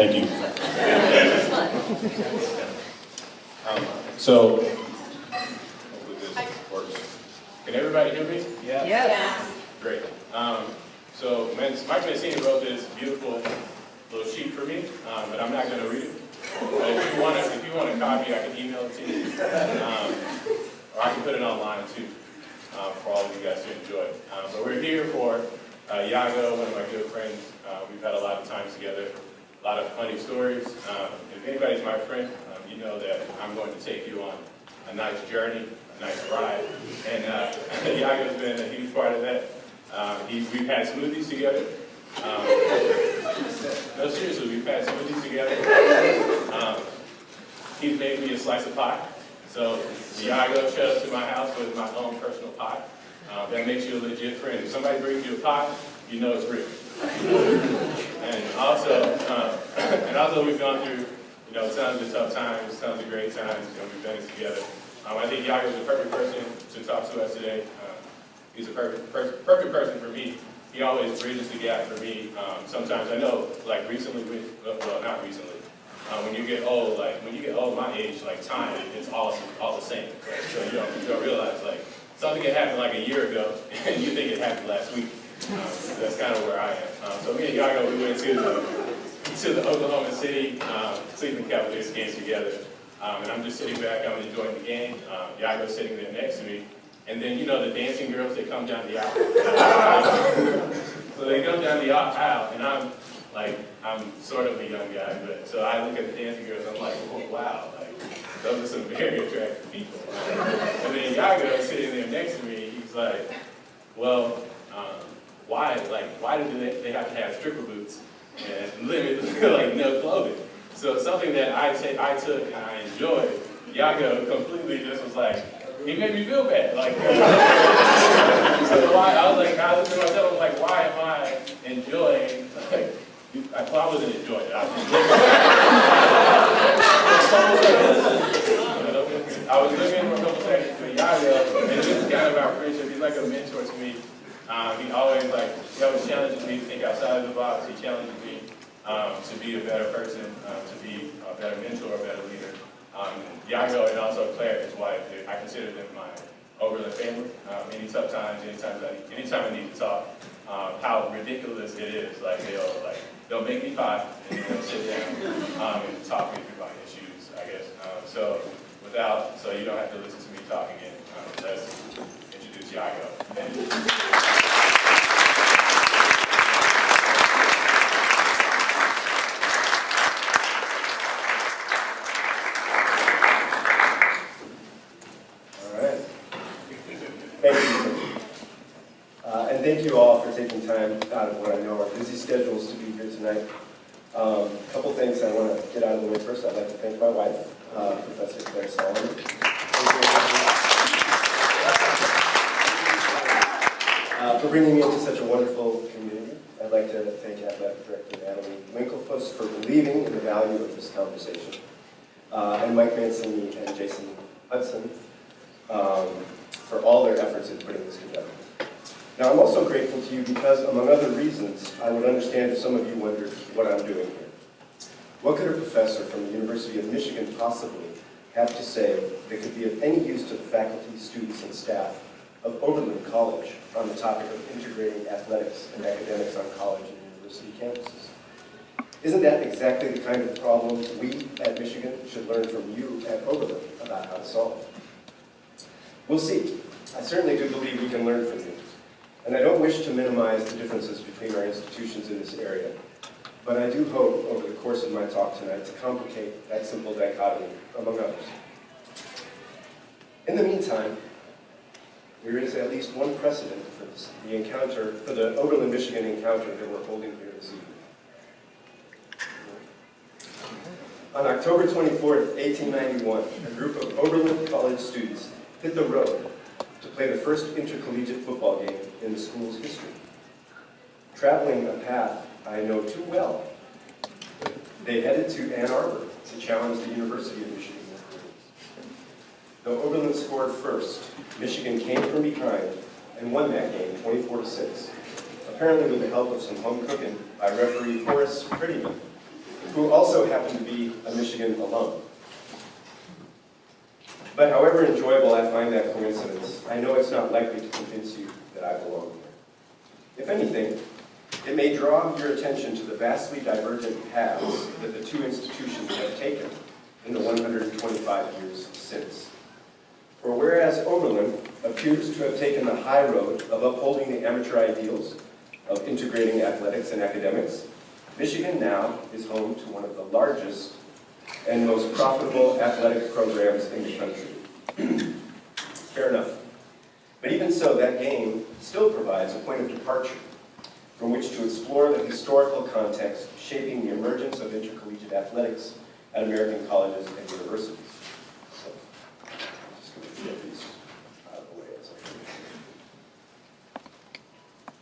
Thank you. So, hopefully this works. Can everybody hear me? Yeah. Yes. Great. So Mike Mancini wrote this beautiful little sheet for me, but I'm not going to read it. But if you want a copy, I can email it to you, or I can put it online too, for all of you guys to enjoy. But we're here for Yago, one of my good friends. We've had a lot of times together, a lot of funny stories. If anybody's my friend, you know that I'm going to take you on a nice journey, a nice ride, and Yago's been a huge part of that. We've had smoothies together. No, seriously, we've had smoothies together. He's made me a slice of pie. So Yago shows up to my house with my own personal pie. That makes you a legit friend. If somebody brings you a pie, you know it's real. And also we've gone through, tons of tough times, tons of great times, and we've done it together. I think Yago is the perfect person to talk to us today. He's a perfect person for me. He always bridges the gap for me. Sometimes I know, like recently, well, not recently. When you get old, my age, time, it's all the same. Right? So you don't realize, something can happen a year ago, and you think it happened last week. That's kind of where I am. So me and Yago, we went to the Oklahoma City Cleveland Cavaliers games together. And I'm just sitting back, I'm enjoying the game. Yago's sitting there next to me. And then, the dancing girls, they come down the aisle. So they come down the aisle, and I'm sort of a young guy, but so I look at the dancing girls, I'm like, oh, wow, those are some very attractive people. And then Yago sitting there next to me, he's like, well, why do they have to have stripper boots and limit, no clothing? So something that I took and I enjoyed, Yago completely just was like, he made me feel bad. So I looked at myself, I was like, why am I enjoying, I wasn't enjoying it. I was looking for a couple seconds for Yago, and this is kind of our friendship. He's like a mentor to me. He always challenges me to think outside of the box. He challenges me to be a better person, to be a better mentor, a better leader. Yago and also Claire, his wife, I consider them my Oberlin family. Any tough times, anytime I need to talk, how ridiculous it is. They'll make me pie and then they'll sit down and talk me through my issues, I guess. So you don't have to listen to me talk again. Let's introduce Yago. Thank you all for taking time out of what I know are busy schedules to be here tonight. A couple things I want to get out of the way first. I'd like to thank my wife, Professor Claire Solomon, for bringing me into such a wonderful community. I'd like to thank Athletic Director Natalie Winklefuss for believing in the value of this conversation, and Mike Mancini and Jason Hudson for all their efforts in putting this together. Now, I'm also grateful to you because, among other reasons, I would understand if some of you wondered what I'm doing here. What could a professor from the University of Michigan possibly have to say that could be of any use to the faculty, students, and staff of Oberlin College on the topic of integrating athletics and academics on college and university campuses? Isn't that exactly the kind of problem we at Michigan should learn from you at Oberlin about how to solve? We'll see. I certainly do believe we can learn from you. And I don't wish to minimize the differences between our institutions in this area, but I do hope over the course of my talk tonight to complicate that simple dichotomy, among others. In the meantime, there is at least one precedent for the Oberlin, Michigan encounter that we're holding here this evening. On October 24th, 1891, a group of Oberlin College students hit the road to play the first intercollegiate football game in the school's history. Traveling a path I know too well, they headed to Ann Arbor to challenge the University of Michigan. Though Oberlin scored first, Michigan came from behind and won that game 24-6, apparently with the help of some home cooking by referee Horace Prettyman, who also happened to be a Michigan alum. But however enjoyable I find that coincidence, I know it's not likely to convince you that I belong here. If anything, it may draw your attention to the vastly divergent paths that the two institutions have taken in the 125 years since. For whereas Oberlin appears to have taken the high road of upholding the amateur ideals of integrating athletics and academics, Michigan now is home to one of the largest and most profitable athletic programs in the country. Fair enough. But even so, that game still provides a point of departure from which to explore the historical context shaping the emergence of intercollegiate athletics at American colleges and universities. So, just going to get these out of the way as I finish.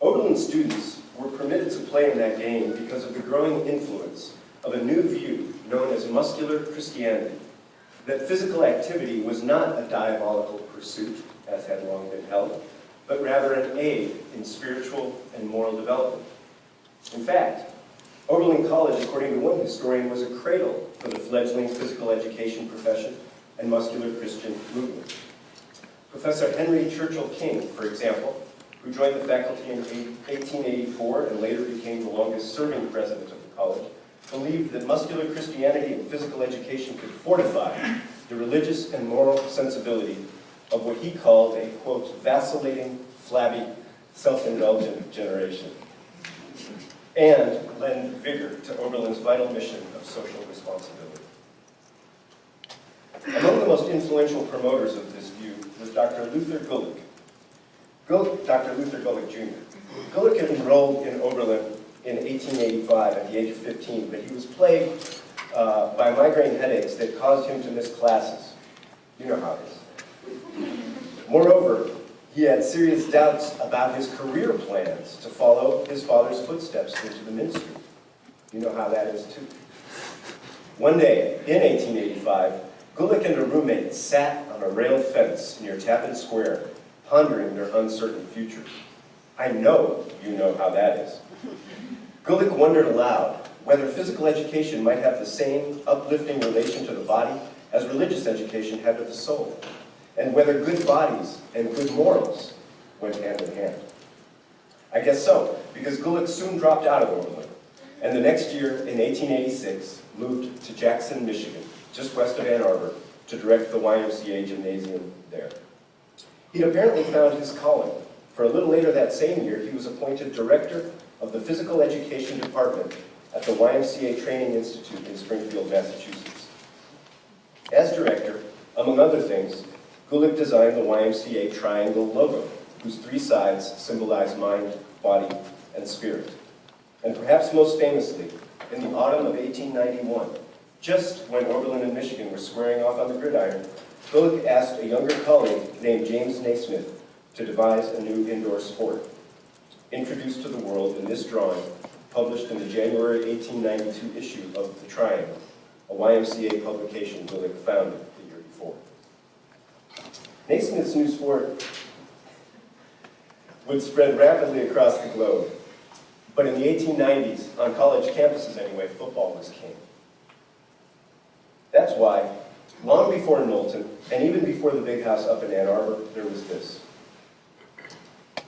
Oberlin students were permitted to play in that game because of the growing influence of a new view known as muscular Christianity, that physical activity was not a diabolical pursuit, as had long been held, but rather an aid in spiritual and moral development. In fact, Oberlin College, according to one historian, was a cradle for the fledgling physical education profession and muscular Christian movement. Professor Henry Churchill King, for example, who joined the faculty in 1884 and later became the longest-serving president of the college, believed that muscular Christianity and physical education could fortify the religious and moral sensibility of what he called a, quote, vacillating, flabby, self-indulgent generation, and lend vigor to Oberlin's vital mission of social responsibility. Among the most influential promoters of this view was Dr. Luther Gulick. Dr. Luther Gulick, Jr. Gulick had enrolled in Oberlin in 1885 at the age of 15, but he was plagued by migraine headaches that caused him to miss classes. You know how it is. Moreover, he had serious doubts about his career plans to follow his father's footsteps into the ministry. You know how that is too. One day, in 1885, Gulick and a roommate sat on a railed fence near Tappan Square, pondering their uncertain future. I know you know how that is. Gulick wondered aloud whether physical education might have the same uplifting relation to the body as religious education had to the soul, and whether good bodies and good morals went hand in hand. I guess so, because Gulick soon dropped out of Oberlin, and the next year, in 1886, moved to Jackson, Michigan, just west of Ann Arbor, to direct the YMCA gymnasium there. He'd apparently found his calling, for a little later that same year, he was appointed director of the Physical Education Department at the YMCA Training Institute in Springfield, Massachusetts. As director, among other things, Gulick designed the YMCA triangle logo, whose three sides symbolize mind, body, and spirit. And perhaps most famously, in the autumn of 1891, just when Oberlin and Michigan were squaring off on the gridiron, Gulick asked a younger colleague named James Naismith to devise a new indoor sport. Introduced to the world in this drawing, published in the January 1892 issue of The Triangle, a YMCA publication Gulick founded the year before. Naismith's new sport would spread rapidly across the globe, but in the 1890s, on college campuses anyway, football was king. That's why, long before Knowlton, and even before the big house up in Ann Arbor, there was this.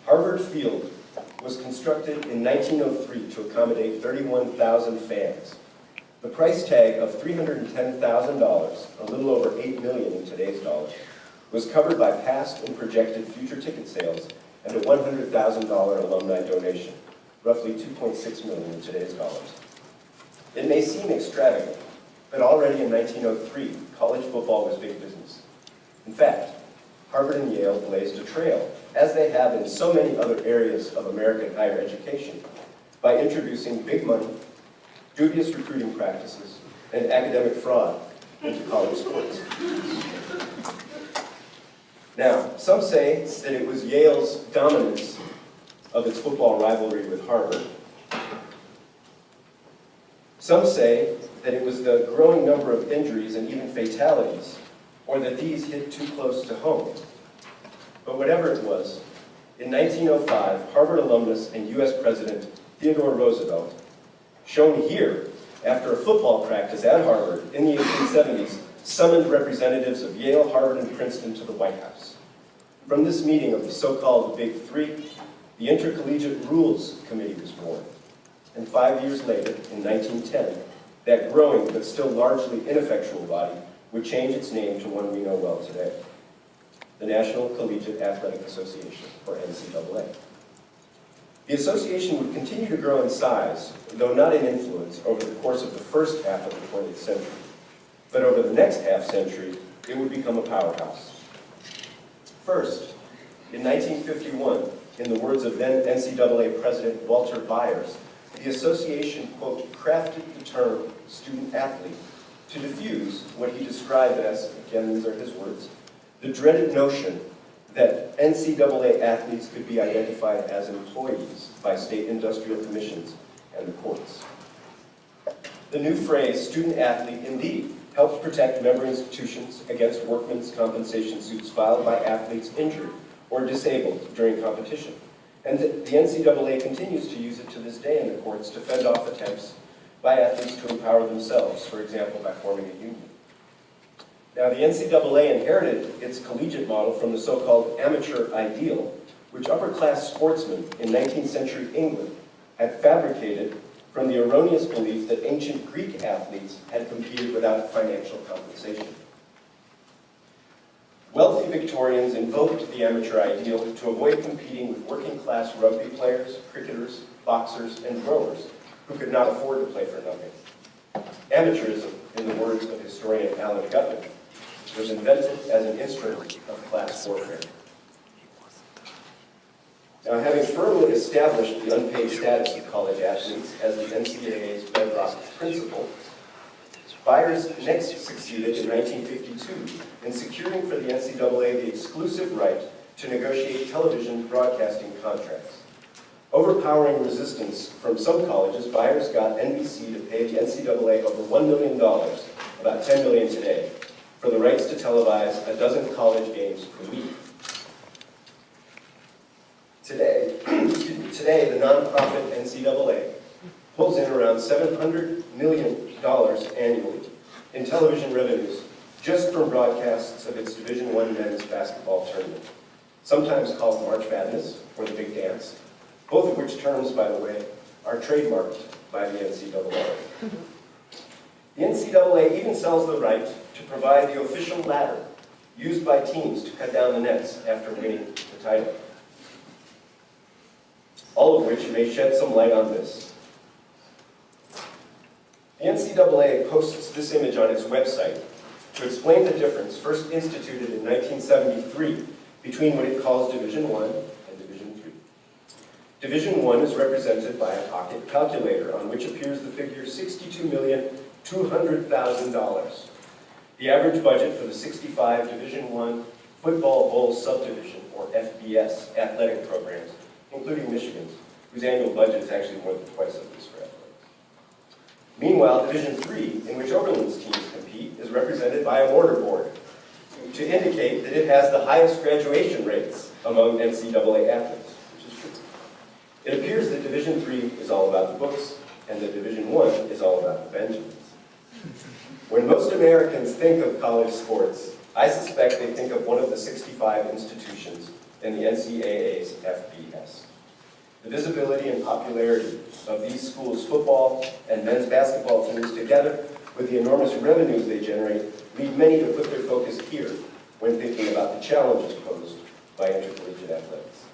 Harvard Field was constructed in 1903 to accommodate 31,000 fans. The price tag of $310,000, a little over $8 million in today's dollars, was covered by past and projected future ticket sales and a $100,000 alumni donation, roughly $2.6 million in today's dollars. It may seem extravagant, but already in 1903, college football was big business. In fact, Harvard and Yale blazed a trail, as they have in so many other areas of American higher education, by introducing big money, dubious recruiting practices, and academic fraud into college sports. Now, some say that it was Yale's dominance of its football rivalry with Harvard. Some say that it was the growing number of injuries and even fatalities, or that these hit too close to home. But whatever it was, in 1905, Harvard alumnus and US President Theodore Roosevelt, shown here after a football practice at Harvard in the 1870s, summoned representatives of Yale, Harvard, and Princeton to the White House. From this meeting of the so-called Big Three, the Intercollegiate Rules Committee was born. And 5 years later, in 1910, that growing but still largely ineffectual body would change its name to one we know well today, the National Collegiate Athletic Association, or NCAA. The association would continue to grow in size, though not in influence, over the course of the first half of the 20th century. But over the next half-century, it would become a powerhouse. First, in 1951, in the words of then NCAA President Walter Byers, the association, quote, crafted the term student-athlete to diffuse what he described as, again, these are his words, the dreaded notion that NCAA athletes could be identified as employees by state industrial commissions and the courts. The new phrase, student-athlete, indeed, helps protect member institutions against workmen's compensation suits filed by athletes injured or disabled during competition. And the NCAA continues to use it to this day in the courts to fend off attempts by athletes to empower themselves, for example, by forming a union. Now, the NCAA inherited its collegiate model from the so-called amateur ideal, which upper-class sportsmen in 19th century England had fabricated from the erroneous belief that ancient Greek athletes had competed without financial compensation. Wealthy Victorians invoked the amateur ideal to avoid competing with working-class rugby players, cricketers, boxers, and rowers who could not afford to play for nothing. Amateurism, in the words of historian Alan Gutman, was invented as an instrument of class warfare. Now, having firmly established the unpaid status of college athletes as the NCAA's bedrock principle, Byers next succeeded in 1952 in securing for the NCAA the exclusive right to negotiate television broadcasting contracts. Overpowering resistance from some colleges, Byers got NBC to pay the NCAA over $1 million, about $10 million today, for the rights to televise a dozen college games per week. Today, the nonprofit NCAA pulls in around $700 million annually in television revenues just from broadcasts of its Division I men's basketball tournament, sometimes called March Madness or the Big Dance, both of which terms, by the way, are trademarked by the NCAA. The NCAA even sells the right to provide the official ladder used by teams to cut down the nets after winning the title. All of which may shed some light on this. The NCAA posts this image on its website to explain the difference, first instituted in 1973, between what it calls Division I and Division III. Division I is represented by a pocket calculator on which appears the figure $62,200,000. The average budget for the 65 Division I Football Bowl Subdivision, or FBS, athletic programs, including Michigan's, whose annual budget is actually more than twice of this for athletics. Meanwhile, Division III, in which Oberlin's teams compete, is represented by a mortar board to indicate that it has the highest graduation rates among NCAA athletes, which is true. It appears that Division III is all about the books, and that Division I is all about the Benjamins. When most Americans think of college sports, I suspect they think of one of the 65 institutions in the NCAA's FBS. The visibility and popularity of these schools' football and men's basketball teams, together with the enormous revenues they generate, lead many to put their focus here when thinking about the challenges posed by intercollegiate athletics.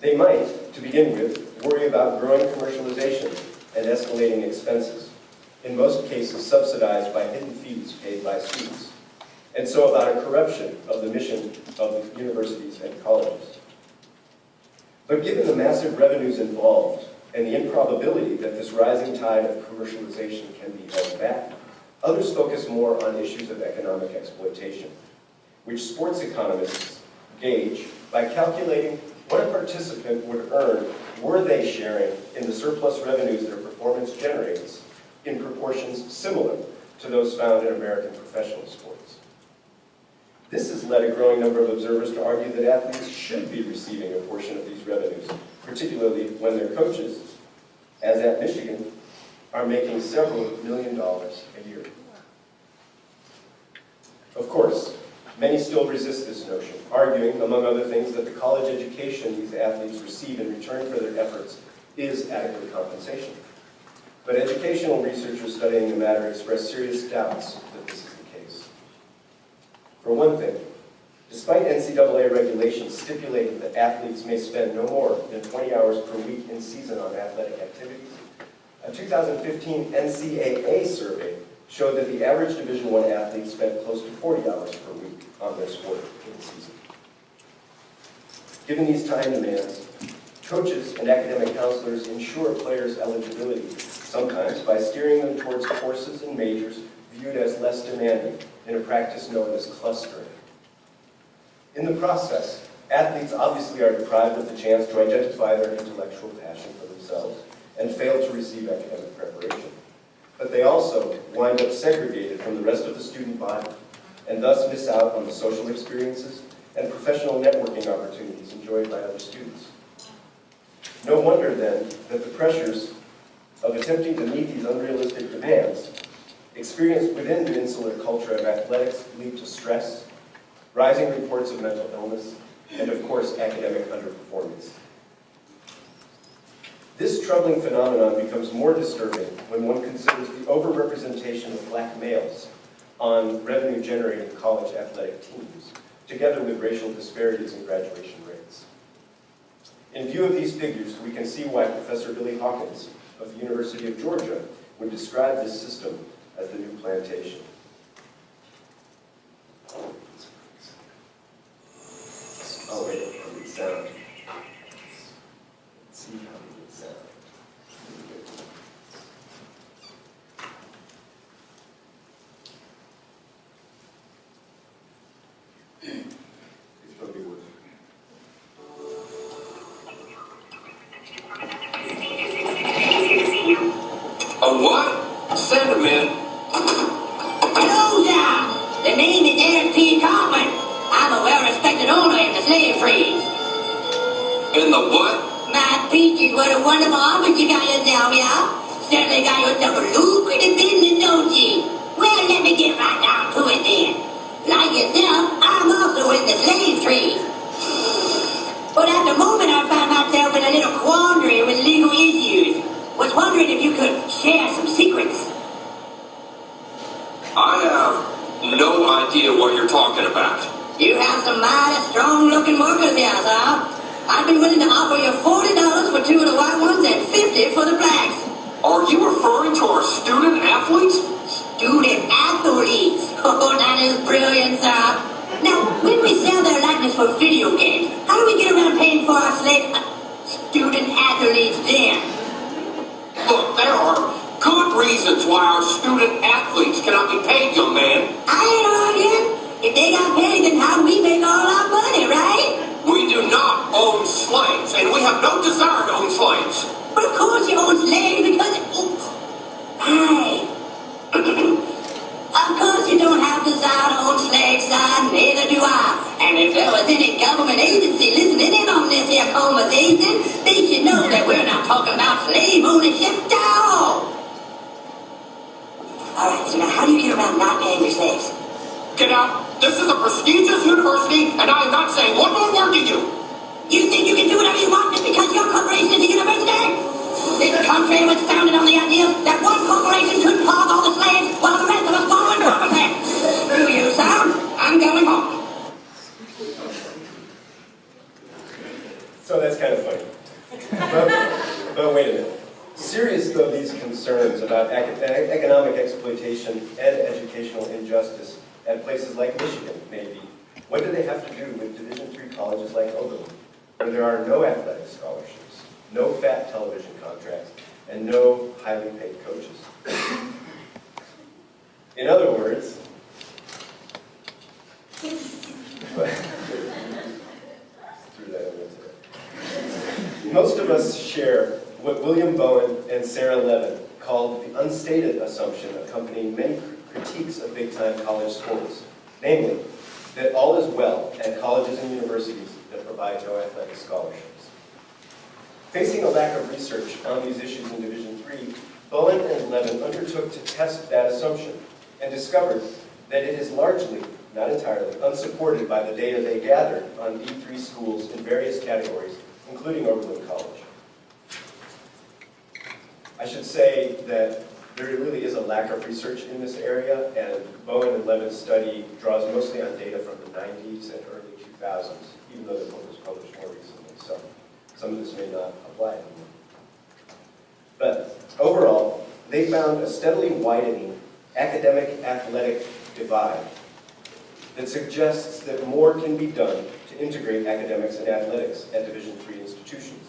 They might, to begin with, worry about growing commercialization and escalating expenses, in most cases subsidized by hidden fees paid by students, and so about a corruption of the mission of the universities and colleges. But given the massive revenues involved and the improbability that this rising tide of commercialization can be held back, others focus more on issues of economic exploitation, which sports economists gauge by calculating what a participant would earn were they sharing in the surplus revenues their performance generates in proportions similar to those found in American professional sports. This has led a growing number of observers to argue that athletes should be receiving a portion of these revenues, particularly when their coaches as at Michigan, are making several $1 million a year. Of course, many still resist this notion, arguing, among other things, that the college education these athletes receive in return for their efforts is adequate compensation. But educational researchers studying the matter express serious doubts that this is the case. For one thing, despite NCAA regulations stipulating that athletes may spend no more than 20 hours per week in season on athletic activities, a 2015 NCAA survey showed that the average Division I athlete spent close to 40 hours per week on their sport in season. Given these time demands, coaches and academic counselors ensure players' eligibility, sometimes by steering them towards courses and majors viewed as less demanding in a practice known as clustering. In the process, athletes obviously are deprived of the chance to identify their intellectual passion for themselves and fail to receive academic preparation. But they also wind up segregated from the rest of the student body and thus miss out on the social experiences and professional networking opportunities enjoyed by other students. No wonder then that the pressures of attempting to meet these unrealistic demands experienced within the insular culture of athletics lead to stress, rising reports of mental illness, and of course academic underperformance. This troubling phenomenon becomes more disturbing when one considers the overrepresentation of black males on revenue-generating college athletic teams, together with racial disparities in graduation rates. In view of these figures, we can see why Professor Billy Hawkins of the University of Georgia would describe this system as the new plantation. Oh wait, I need sound. Let's see how we get sound. It's probably worth it. A what? Send him in. Hello there! The name is Eric P. Kaufman. I'm a well-respected owner in the slave trade. In the what? My peaches, what a wonderful office you got yourself, yeah? Certainly got yourself a lucrative business, don't you? Well, let me get right down to it then. Like yourself, I'm also in the slave trade. But at the moment, I find myself in a little quandary with legal issues. Was wondering if you could share some secrets. I have no idea what you're talking about. You have some mighty strong-looking workers here, sir. I've been willing to offer you $40 for 2 of the white ones and $50 for the blacks. Are you referring to our student athletes? Student athletes. Oh, that is brilliant, sir. Now, when we sell their likeness for video games, how do we get around paying for our student athletes then? Look, there are good reasons why our student athletes cannot be paid, young man. I ain't arguing. If they got paid, then how do we make all our money, right? We do not own slaves, and we have no desire to own slaves. But of course you own slaves because right. Of course you don't have desire to own slaves, son. Neither do I. And if there was any government agency listening in on this here conversation, they should know that we're not talking about slave ownership at all. Alright, so now how do you get around not paying your slaves? Get out. This is a prestigious university, and I am not saying one more word to you. You think you can do whatever you want just because your corporation is a university? This country was founded on the idea that one corporation could pause all the slaves while the rest of us follow in property. Do you, sir? I'm going home. So that's kind of funny. But wait a minute. Serious though these concerns about economic exploitation and educational injustice at places like Michigan may be, what do they have to do with Division III colleges like Oberlin, where there are no athletic scholarships, no fat television contracts, and no highly paid coaches? In other words, most of us share what William Bowen and Sarah Levin called the unstated assumption accompanying many critiques of big-time college sports, namely, that all is well at colleges and universities that provide no athletic scholarships. Facing a lack of research on these issues in Division III, Bowen and Levin undertook to test that assumption and discovered that it is largely, not entirely, unsupported by the data they gathered on D3 schools in various categories, including Oberlin College. I should say that there really is a lack of research in this area, and Bowen and Levin's study draws mostly on data from the 90s and early 2000s, even though the book was published more recently, so some of this may not apply anymore. But overall, they found a steadily widening academic-athletic divide that suggests that more can be done to integrate academics and athletics at Division III institutions.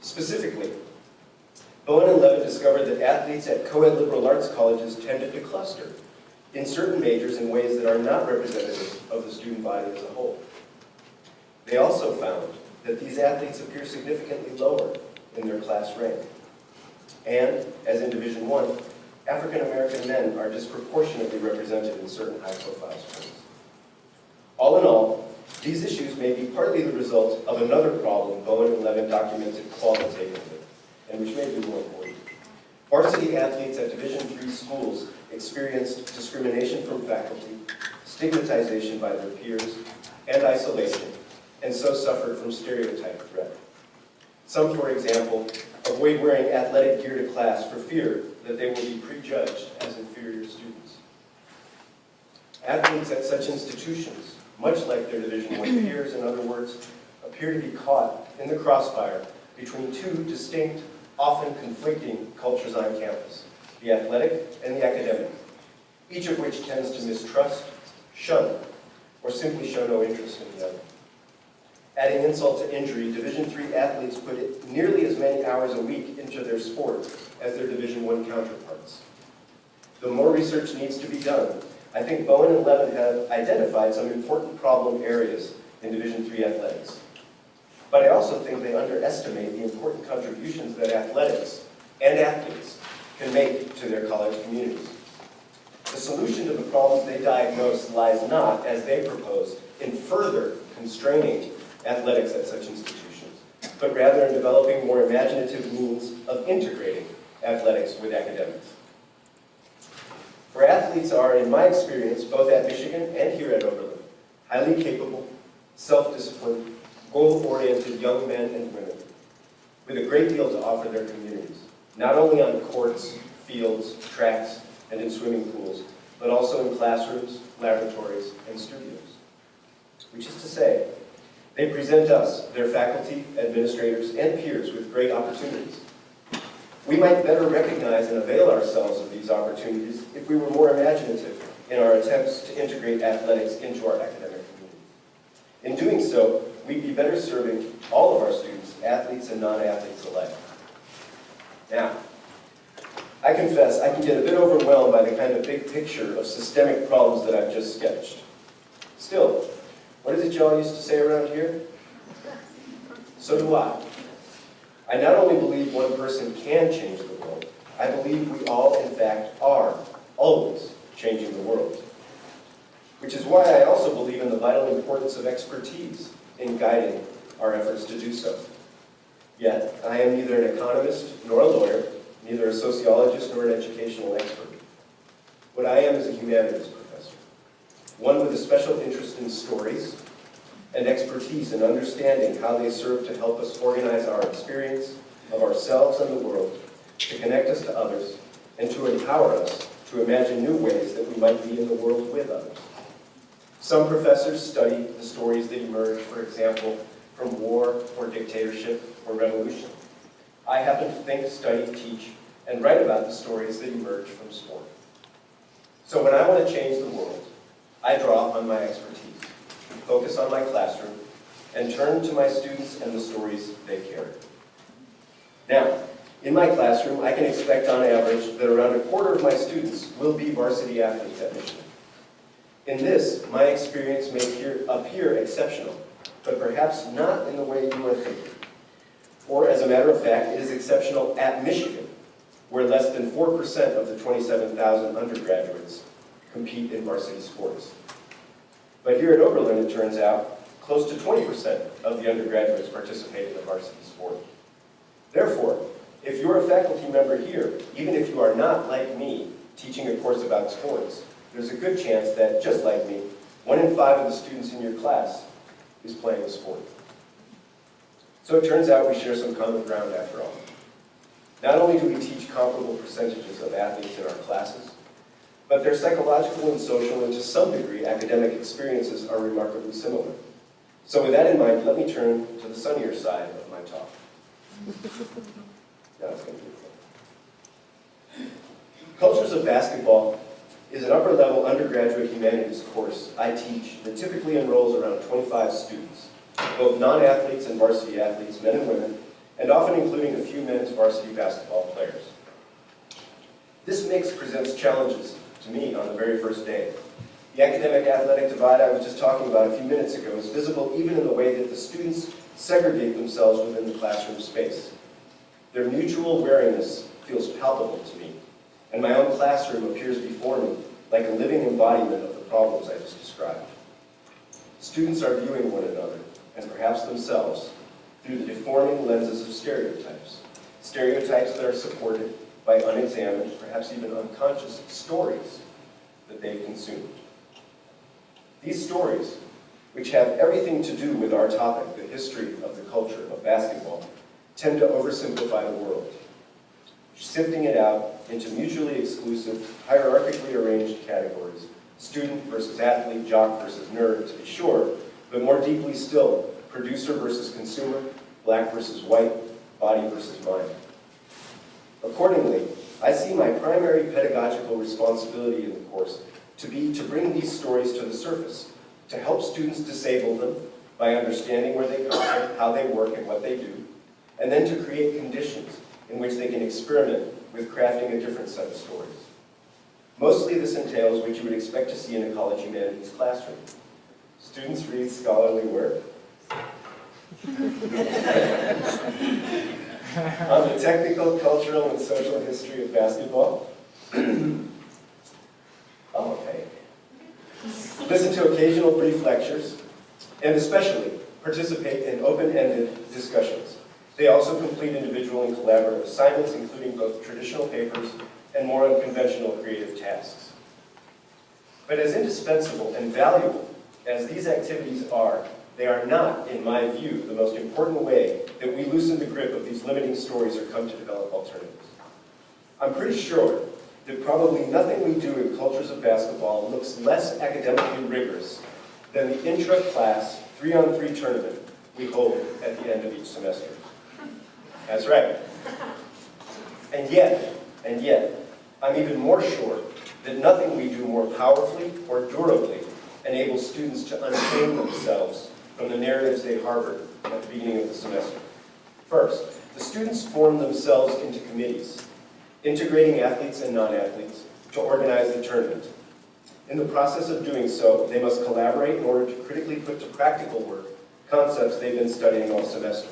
Specifically, Bowen and Levin discovered that athletes at co-ed liberal arts colleges tended to cluster in certain majors in ways that are not representative of the student body as a whole. They also found that these athletes appear significantly lower in their class rank. And, as in Division I, African American men are disproportionately represented in certain high-profile sports. All in all, these issues may be partly the result of another problem Bowen and Levin documented qualitatively, and which may be more important. Varsity athletes at Division III schools experienced discrimination from faculty, stigmatization by their peers, and isolation, and so suffered from stereotype threat. Some, for example, avoid wearing athletic gear to class for fear that they will be prejudged as inferior students. Athletes at such institutions, much like their Division I peers, in other words, appear to be caught in the crossfire between two distinct, often conflicting cultures on campus, the athletic and the academic, each of which tends to mistrust, shun, or simply show no interest in the other. Adding insult to injury, Division III athletes put nearly as many hours a week into their sport as their Division I counterparts. Though more research needs to be done, I think Bowen and Levin have identified some important problem areas in Division III athletics. But I also think they underestimate the important contributions that athletics and athletes can make to their college communities. The solution to the problems they diagnose lies not, as they proposed, in further constraining athletics at such institutions, but rather in developing more imaginative means of integrating athletics with academics. For athletes are, in my experience, both at Michigan and here at Oberlin, highly capable, self-disciplined, goal-oriented young men and women with a great deal to offer their communities, not only on courts, fields, tracks, and in swimming pools, but also in classrooms, laboratories, and studios. Which is to say, they present us, their faculty, administrators, and peers with great opportunities. We might better recognize and avail ourselves of these opportunities if we were more imaginative in our attempts to integrate athletics into our academic community. In doing so, we'd be better serving all of our students, athletes and non-athletes alike. Now, I confess I can get a bit overwhelmed by the kind of big picture of systemic problems that I've just sketched. Still, what is it y'all used to say around here? So do I. I not only believe one person can change the world, I believe we all, in fact, are always changing the world. Which is why I also believe in the vital importance of expertise in guiding our efforts to do so. Yet, I am neither an economist nor a lawyer, neither a sociologist nor an educational expert. What I am is a humanities professor, one with a special interest in stories and expertise in understanding how they serve to help us organize our experience of ourselves and the world, to connect us to others, and to empower us to imagine new ways that we might be in the world with others. Some professors study the stories that emerge, for example, from war or dictatorship or revolution. I happen to think, study, teach, and write about the stories that emerge from sport. So when I want to change the world, I draw on my expertise, focus on my classroom, and turn to my students and the stories they carry. Now, in my classroom, I can expect on average that around a quarter of my students will be varsity athletes at Michigan. In this, my experience may appear exceptional, but perhaps not in the way you are thinking. Or, as a matter of fact, it is exceptional at Michigan, where less than 4% of the 27,000 undergraduates compete in varsity sports. But here at Oberlin, it turns out, close to 20% of the undergraduates participate in a varsity sport. Therefore, if you're a faculty member here, even if you are not, like me, teaching a course about sports, there's a good chance that, just like me, 1 in 5 of the students in your class is playing a sport. So it turns out we share some common ground after all. Not only do we teach comparable percentages of athletes in our classes, but their psychological and social and to some degree academic experiences are remarkably similar. So with that in mind, let me turn to the sunnier side of my talk. Now it's going to be fun. Cultures of Basketball is an upper-level undergraduate humanities course I teach that typically enrolls around 25 students, both non-athletes and varsity athletes, men and women, and often including a few men's varsity basketball players. This mix presents challenges to me on the very first day. The academic-athletic divide I was just talking about a few minutes ago is visible even in the way that the students segregate themselves within the classroom space. Their mutual wariness feels palpable to me, and my own classroom appears before me like a living embodiment of the problems I just described. Students are viewing one another, and perhaps themselves, through the deforming lenses of stereotypes. Stereotypes that are supported by unexamined, perhaps even unconscious stories that they've consumed. These stories, which have everything to do with our topic, the history of the culture of basketball, tend to oversimplify the world, sifting it out into mutually exclusive, hierarchically arranged categories: student versus athlete, jock versus nerd, to be sure, but more deeply still, producer versus consumer, black versus white, body versus mind. Accordingly, I see my primary pedagogical responsibility in the course to be to bring these stories to the surface, to help students disable them by understanding where they come from, how they work, and what they do, and then to create conditions in which they can experiment with crafting a different set of stories. Mostly this entails what you would expect to see in a college humanities classroom. Students read scholarly work on the technical, cultural, and social history of basketball. Oh, okay. Listen to occasional brief lectures, and especially participate in open-ended discussions. They also complete individual and collaborative assignments, including both traditional papers and more unconventional creative tasks. But as indispensable and valuable as these activities are, they are not, in my view, the most important way that we loosen the grip of these limiting stories or come to develop alternatives. I'm pretty sure that probably nothing we do in cultures of basketball looks less academically rigorous than the intra-class 3-on-3 tournament we hold at the end of each semester. That's right. And yet, I'm even more sure that nothing we do more powerfully or durably enables students to unchain themselves from the narratives they harbored at the beginning of the semester. First, the students form themselves into committees, integrating athletes and non-athletes to organize the tournament. In the process of doing so, they must collaborate in order to critically put to practical work concepts they've been studying all semester.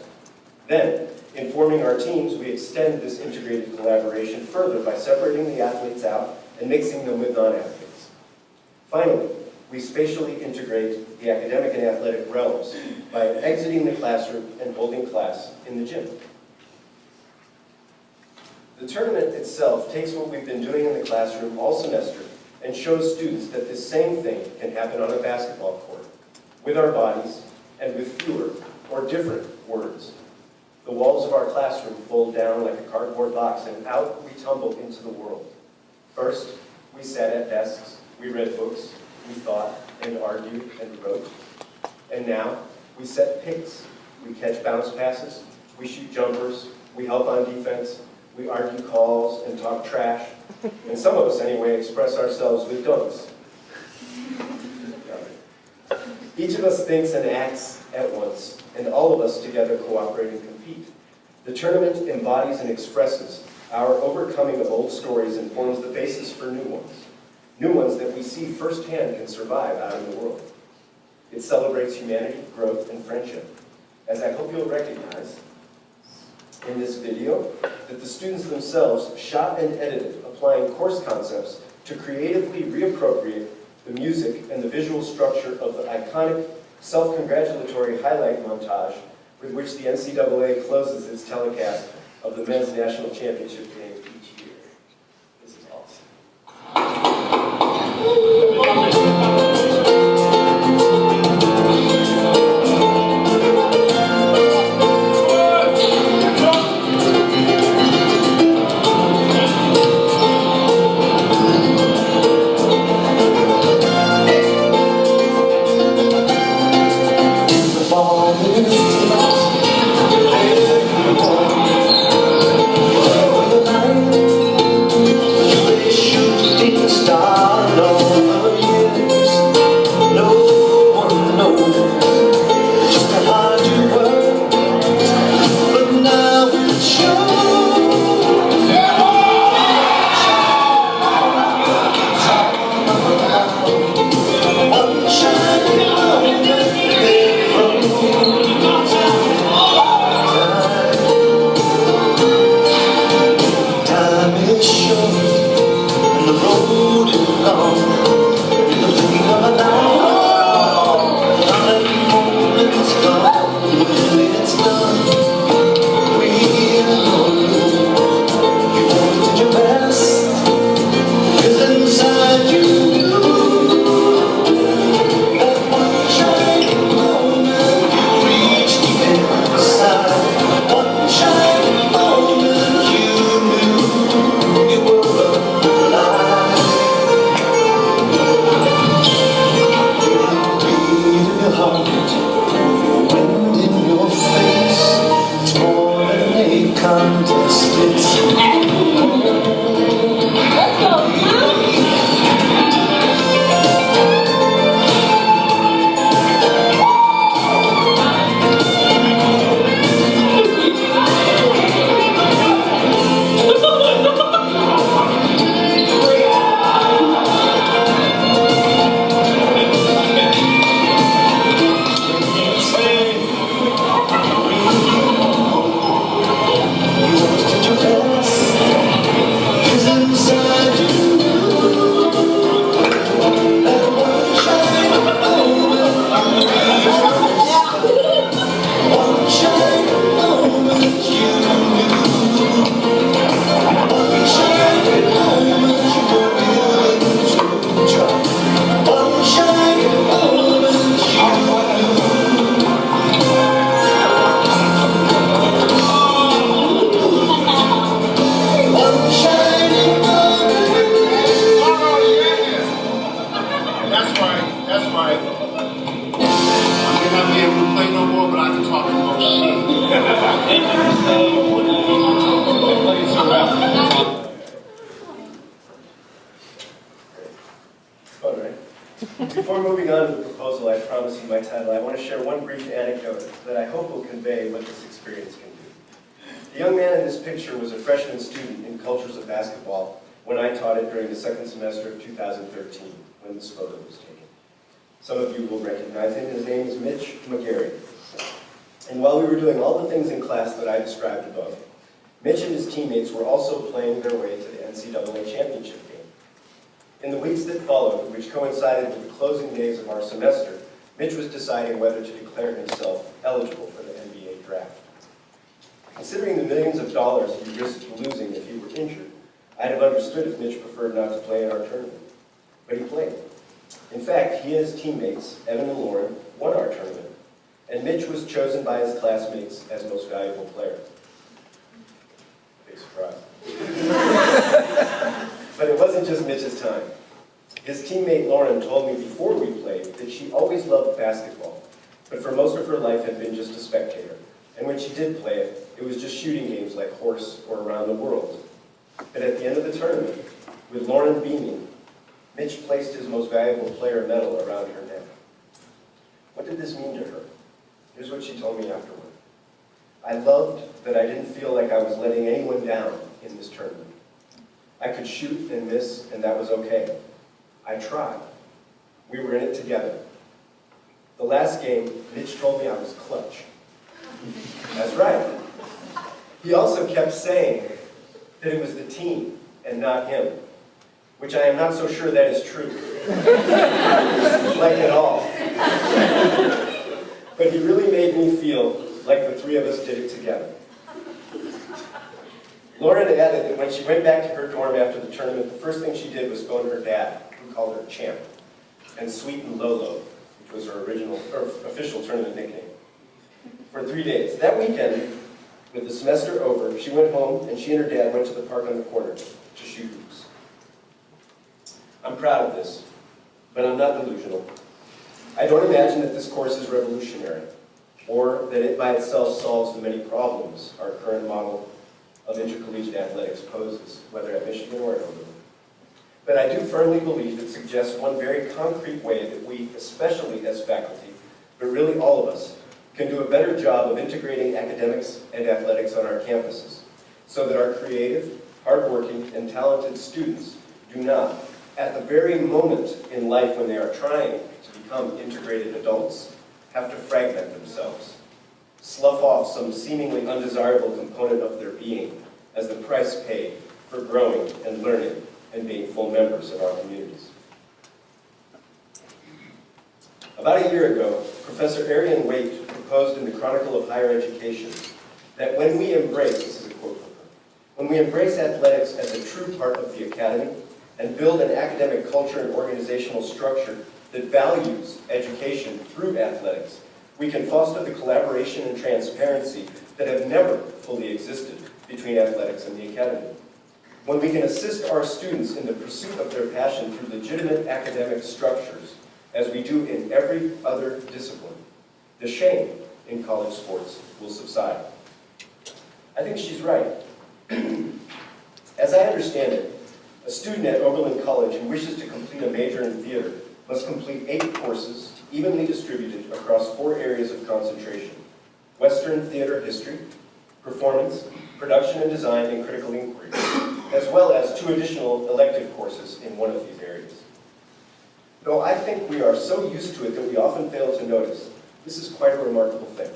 Then, in forming our teams, we extend this integrated collaboration further by separating the athletes out and mixing them with non-athletes. Finally, we spatially integrate the academic and athletic realms by exiting the classroom and holding class in the gym. The tournament itself takes what we've been doing in the classroom all semester and shows students that this same thing can happen on a basketball court, with our bodies and with fewer or different words. The walls of our classroom fold down like a cardboard box, and out we tumble into the world. First, we sat at desks, we read books, we thought and argued and wrote. And now, we set picks, we catch bounce passes, we shoot jumpers, we help on defense, we argue calls and talk trash, and some of us anyway express ourselves with dunks. Each of us thinks and acts at once, and all of us together cooperate and compete. The tournament embodies and expresses our overcoming of old stories and forms the basis for new ones that we see firsthand can survive out in the world. It celebrates humanity, growth, and friendship. As I hope you'll recognize in this video, that the students themselves shot and edited, applying course concepts to creatively reappropriate the music and the visual structure of the iconic self-congratulatory highlight montage with which the NCAA closes its telecast of the men's national championship game each year. This is awesome. Before moving on to the proposal I promised you my title, I want to share one brief anecdote that I hope will convey what this experience can do. The young man in this picture was a freshman student in Cultures of Basketball when I taught it during the second semester of 2013, when this photo was taken. Some of you will recognize him. His name is Mitch McGarry. And while we were doing all the things in class that I described above, Mitch and his teammates were also playing their way to the NCAA championship game. In the weeks that followed, which coincided with the closing days of our semester, Mitch was deciding whether to declare himself eligible for the NBA draft. Considering the millions of dollars he risked losing if he were injured, I'd have understood if Mitch preferred not to play in our tournament. But he played. In fact, he and his teammates, Evan and Lauren, won our tournament, and Mitch was chosen by his classmates as most valuable player. Big surprise. But it wasn't just Mitch's time. His teammate Lauren told me before we played that she always loved basketball, but for most of her life had been just a spectator. And when she did play it, it was just shooting games like Horse or Around the World. But at the end of the tournament, with Lauren beaming, Mitch placed his most valuable player medal around her neck. What did this mean to her? Here's what she told me afterward. I loved that I didn't feel like I was letting anyone down in this tournament. I could shoot and miss, and that was okay. I tried. We were in it together. The last game, Mitch told me I was clutch. That's right. He also kept saying that it was the team and not him, which I am not so sure that is true. Like at all. But he really made me feel like the three of us did it together. Lauren added that when she went back to her dorm after the tournament, the first thing she did was phone her dad, who called her Champ, and sweetened Lolo, which was her official tournament nickname, for 3 days. That weekend, with the semester over, she went home and she and her dad went to the park on the corner to shoot hoops. I'm proud of this, but I'm not delusional. I don't imagine that this course is revolutionary, or that it by itself solves the many problems our current model of intercollegiate athletics poses, whether at Michigan or at Oberlin. But I do firmly believe it suggests one very concrete way that we, especially as faculty, but really all of us, can do a better job of integrating academics and athletics on our campuses, so that our creative, hardworking, and talented students do not, at the very moment in life when they are trying to become integrated adults, have to fragment themselves, slough off some seemingly undesirable component of their being as the price paid for growing and learning and being full members of our communities. About a year ago, Professor Arian Waite proposed in the Chronicle of Higher Education that when we embrace, this is a quote from her, when we embrace athletics as a true part of the academy and build an academic culture and organizational structure that values education through athletics, we can foster the collaboration and transparency that have never fully existed between athletics and the academy. When we can assist our students in the pursuit of their passion through legitimate academic structures, as we do in every other discipline, the shame in college sports will subside. I think she's right. As I understand it, a student at Oberlin College who wishes to complete a major in theater must complete 8 courses evenly distributed across 4 areas of concentration: Western theater history, performance, production and design, and critical inquiry, as well as 2 additional elective courses in one of these areas. Though I think we are so used to it that we often fail to notice, this is quite a remarkable thing.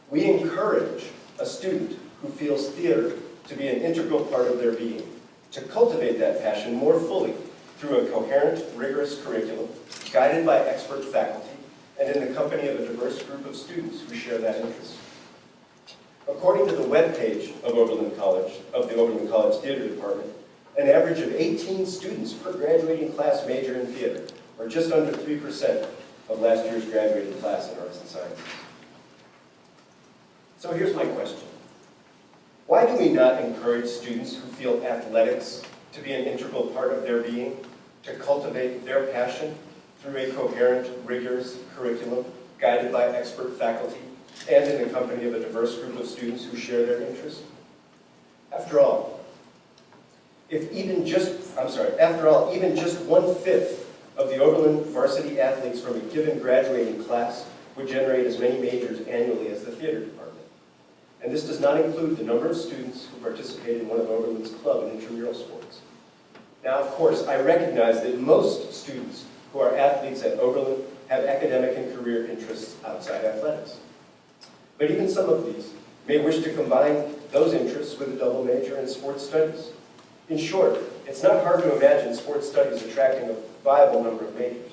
We encourage a student who feels theater to be an integral part of their being to cultivate that passion more fully through a coherent, rigorous curriculum, guided by expert faculty, and in the company of a diverse group of students who share that interest. According to the webpage of Oberlin College, of the Oberlin College Theater Department, an average of 18 students per graduating class major in theater, or just under 3% of last year's graduating class in arts and sciences. So here's my question. Why do we not encourage students who feel athletics to be an integral part of their being, to cultivate their passion through a coherent, rigorous curriculum guided by expert faculty and in the company of a diverse group of students who share their interests? After all, even just 1/5 of the Oberlin varsity athletes from a given graduating class would generate as many majors annually as the theater department. And this does not include the number of students who participate in one of Oberlin's club and intramural sports. Now, of course, I recognize that most students who are athletes at Oberlin have academic and career interests outside athletics. But even some of these may wish to combine those interests with a double major in sports studies. In short, it's not hard to imagine sports studies attracting a viable number of majors.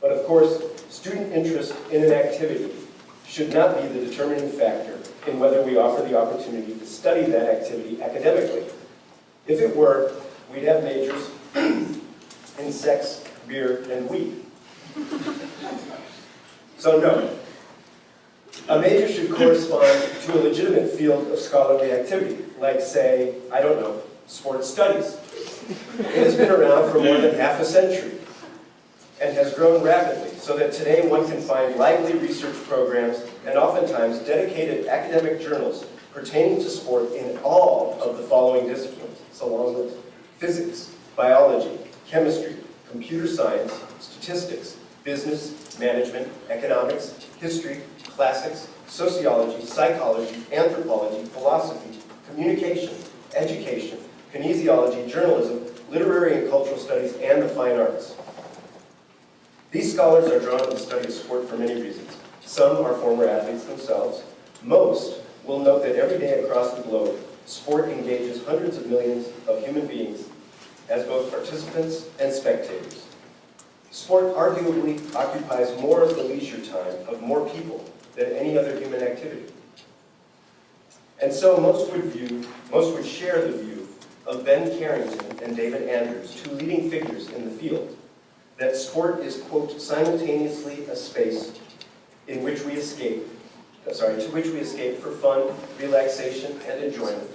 But of course, student interest in an activity should not be the determining factor in whether we offer the opportunity to study that activity academically. If it were, we'd have majors in sex, beer, and weed. So no, a major should correspond to a legitimate field of scholarly activity, like say, I don't know, sports studies. It has been around for more than half a century and has grown rapidly, so that today one can find lively research programs and oftentimes dedicated academic journals pertaining to sport in all of the following disciplines, along with physics, biology, chemistry, computer science, statistics, business, management, economics, history, classics, sociology, psychology, anthropology, philosophy, communication, education, kinesiology, journalism, literary and cultural studies, and the fine arts. These scholars are drawn to the study of sport for many reasons. Some are former athletes themselves. Most will note that every day across the globe, sport engages hundreds of millions of human beings as both participants and spectators. Sport arguably occupies more of the leisure time of more people than any other human activity. And so most would share the view of Ben Carrington and David Andrews, two leading figures in the field, that sport is, quote, simultaneously a space in which we escape, to which we escape for fun, relaxation, and enjoyment.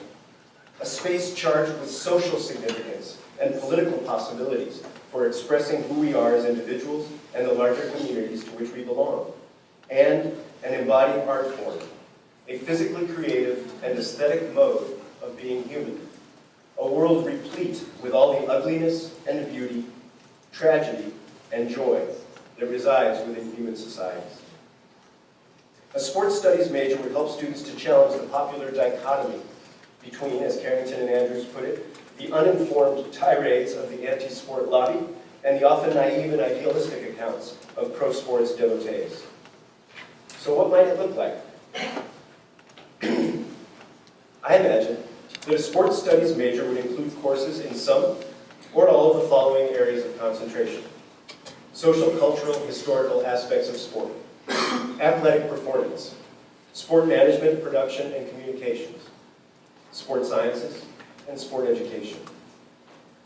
A space charged with social significance and political possibilities for expressing who we are as individuals and the larger communities to which we belong. And an embodied art form, a physically creative and aesthetic mode of being human. A world replete with all the ugliness and beauty, tragedy and joy that resides within human societies. A sports studies major would help students to challenge the popular dichotomy between, as Carrington and Andrews put it, the uninformed tirades of the anti-sport lobby and the often naive and idealistic accounts of pro-sports devotees. So what might it look like? I imagine that a sports studies major would include courses in some or all of the following areas of concentration: social, cultural, historical aspects of sport, athletic performance, sport management, production, and communications, sport sciences, and sport education.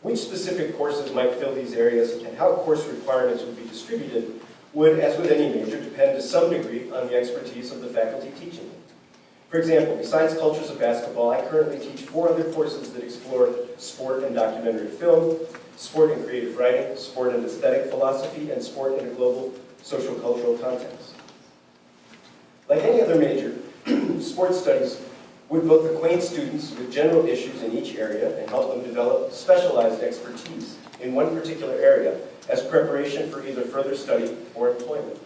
Which specific courses might fill these areas and how course requirements would be distributed would, as with any major, depend to some degree on the expertise of the faculty teaching them. For example, besides Cultures of Basketball, I currently teach 4 other courses that explore sport and documentary film, sport and creative writing, sport and aesthetic philosophy, and sport in a global social-cultural context. Like any other major, sports studies would both acquaint students with general issues in each area and help them develop specialized expertise in one particular area as preparation for either further study or employment.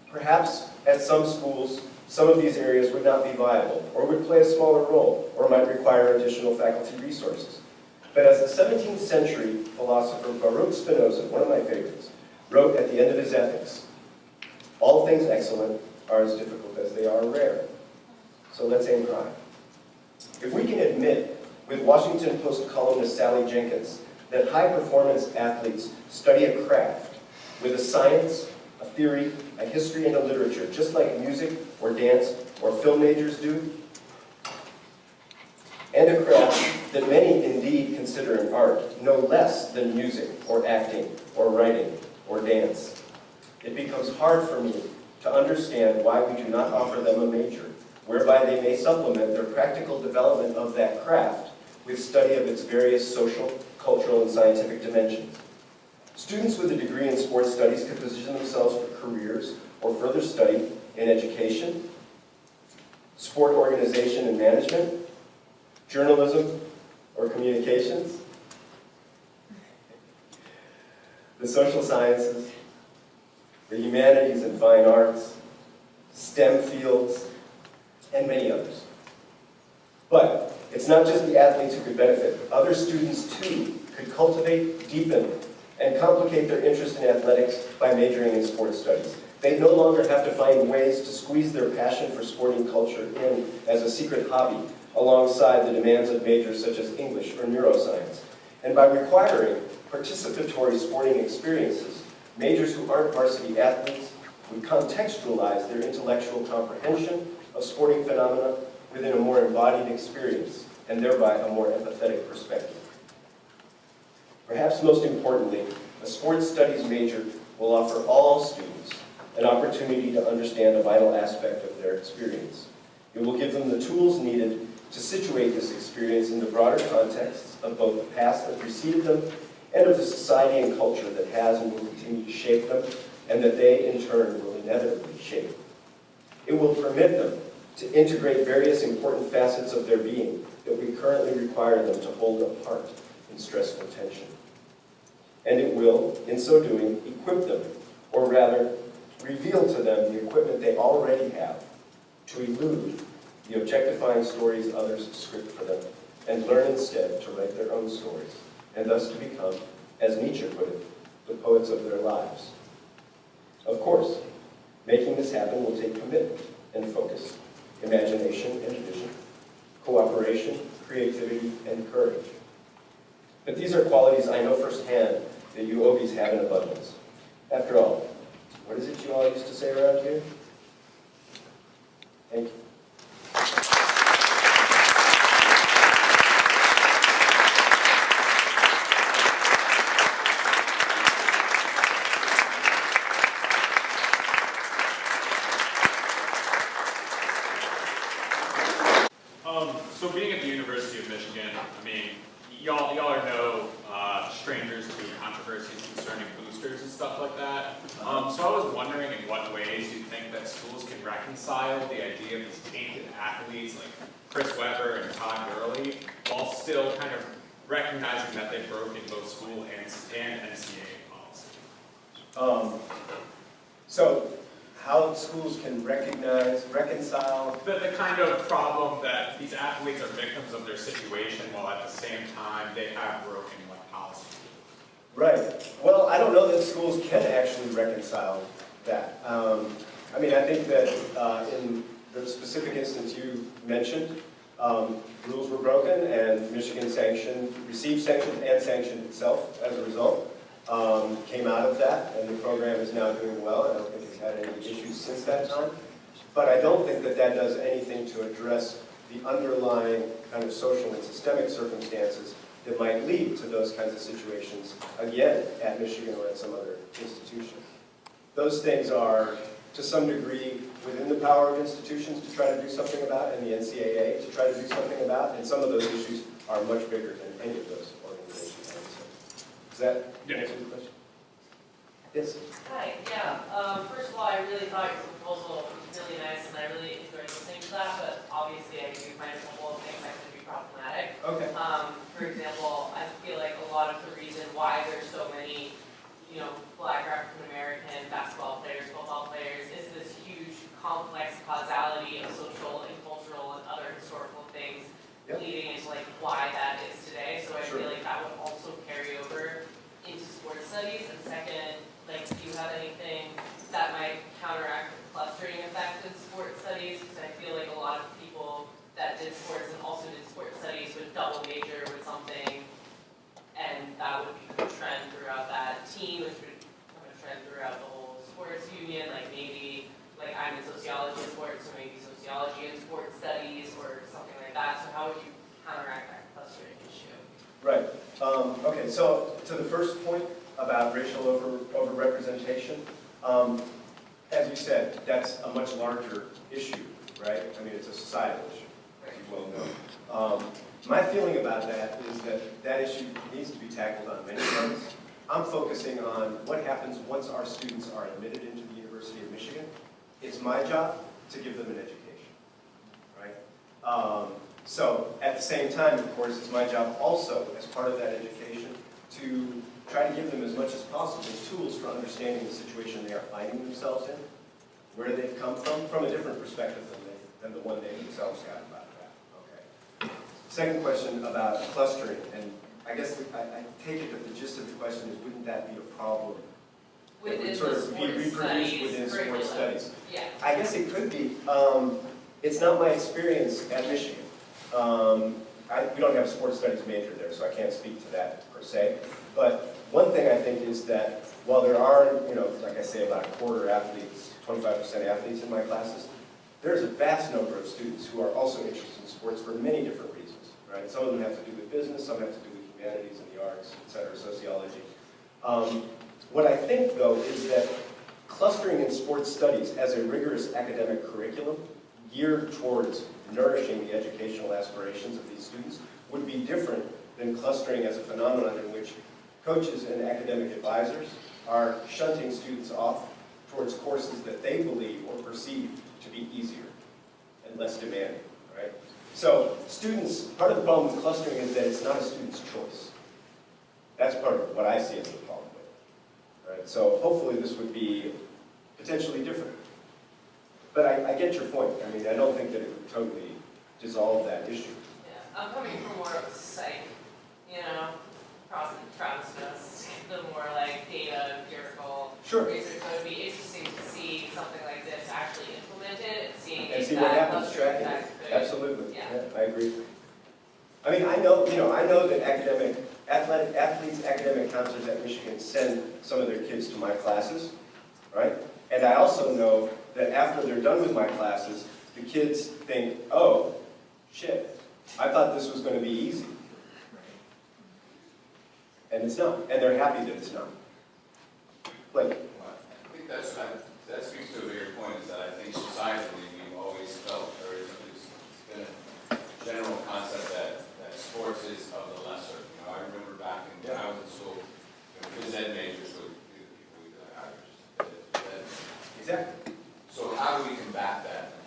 Perhaps at some schools, some of these areas would not be viable or would play a smaller role or might require additional faculty resources. But as the 17th century philosopher Baruch Spinoza, one of my favorites, wrote at the end of his Ethics, all things excellent are as difficult as they are rare. So let's aim high. If we can admit, with Washington Post columnist Sally Jenkins, that high-performance athletes study a craft with a science, a theory, a history, and a literature, just like music or dance or film majors do, and a craft that many indeed consider an art, no less than music or acting or writing or dance, it becomes hard for me to understand why we do not offer them a major, whereby they may supplement their practical development of that craft with study of its various social, cultural, and scientific dimensions. Students with a degree in sports studies could position themselves for careers or further study in education, sport organization and management, journalism or communications, the social sciences, the humanities and fine arts, STEM fields, and many others. But it's not just the athletes who could benefit. Other students, too, could cultivate, deepen, and complicate their interest in athletics by majoring in sports studies. They no longer have to find ways to squeeze their passion for sporting culture in as a secret hobby alongside the demands of majors such as English or neuroscience. And by requiring participatory sporting experiences, majors who aren't varsity athletes would contextualize their intellectual comprehension of sporting phenomena within a more embodied experience, and thereby a more empathetic perspective. Perhaps most importantly, a sports studies major will offer all students an opportunity to understand a vital aspect of their experience. It will give them the tools needed to situate this experience in the broader contexts of both the past that preceded them and of the society and culture that has and will continue to shape them, and that they, in turn, will inevitably shape. It will permit them to integrate various important facets of their being that we currently require them to hold apart in stressful tension. And it will, in so doing, equip them, or rather, reveal to them the equipment they already have to elude the objectifying stories others script for them, and learn instead to write their own stories, and thus to become, as Nietzsche put it, the poets of their lives. Of course, making this happen will take commitment and focus, imagination and vision, cooperation, creativity, and courage. But these are qualities I know firsthand that you Obies have in abundance. After all, what is it you all used to say around here? Thank you. So being at the University of Michigan, I mean, y'all are no strangers to controversies concerning boosters and stuff like that. So I was wondering in what ways you think that schools can reconcile the idea of these tainted athletes like Chris Webber and Todd Gurley, while still kind of recognizing that they've broken both school and NCAA policy. So how schools can reconcile. The kind of problem that these athletes are victims of their situation while at the same time they have broken like policy. Right. Well, I don't know that schools can actually reconcile that. I mean, I think that in the specific instance you mentioned, rules were broken and Michigan received sanctions and sanctioned itself as a result. Came out of that, and the program is now doing well. I don't think it's had any issues since that time. But I don't think that that does anything to address the underlying kind of social and systemic circumstances that might lead to those kinds of situations, again, at Michigan or at some other institution. Those things are, to some degree, within the power of institutions to try to do something about, and the NCAA to try to do something about, and some of those issues are much bigger than any of those organizations, I would say. Does that answer the question? Yes? Hi, yeah. First of all, I really thought your proposal was really nice, and I really enjoyed listening to that, but obviously I do find a couple of things that could be problematic. Okay. For example, I feel like a lot of the reason why there's so many, Black or African American basketball players, football players, is this huge complex causality of social and cultural and other historical things leading into like why that is today. So I feel like that would also carry over into sports studies. And second, like, do you have anything that might counteract the clustering effect in sports studies? Because I feel like a lot of people that did sports and also did sports studies would double major with something, and that would become a trend throughout that team, which would become a trend throughout the whole sports union. Like maybe, like I'm in sociology and sports, so maybe sociology and sports studies or something like that. So how would you counteract that clustering issue? Right. Okay, so to the first point about racial overrepresentation, as you said, that's a much larger issue, right? I mean, it's a societal issue, as you well know. My feeling about that is that that issue needs to be tackled on many fronts. I'm focusing on what happens once our students are admitted into the University of Michigan. It's my job to give them an education, right? So at the same time, of course, it's my job also, as part of that education, to try to give them as much as possible tools for understanding the situation they are finding themselves in, where they've come from a different perspective than the one they themselves got about that. Okay. Second question about clustering, and I guess I take it that the gist of the question is, wouldn't that be a problem that would sort of be reproduced within sports studies? Yeah. I guess it could be. It's not my experience at Michigan. We don't have a sports studies major there, so I can't speak to that per se. But one thing I think is that while there are, like I say, about a quarter athletes, 25% athletes in my classes, there's a vast number of students who are also interested in sports for many different reasons, right? Some of them have to do with business, some have to do with humanities and the arts, et cetera, sociology. What I think, though, is that clustering in sports studies as a rigorous academic curriculum geared towards nourishing the educational aspirations of these students would be different than clustering as a phenomenon in which coaches and academic advisors are shunting students off towards courses that they believe or perceive to be easier and less demanding, right? So students, part of the problem with clustering is that it's not a student's choice. That's part of what I see as the problem with it, right? So hopefully this would be potentially different. But I get your point. I mean, I don't think that it would totally dissolve that issue. Yeah, I'm coming from more of a psych, Travis, the more like data, empirical research. So it would be interesting to see something like this actually implemented and seeing if what that happens, cluster tracking effect it. could. Absolutely. Yeah. Yeah, I agree. I mean, I know that athletes' academic counselors at Michigan send some of their kids to my classes, right? And I also know that after they're done with my classes, the kids think, oh, shit, I thought this was going to be easy. And it's not. And they're happy that it's not. Blake. I think that speaks to a bigger point, is that I think societally we've always felt, or it's been a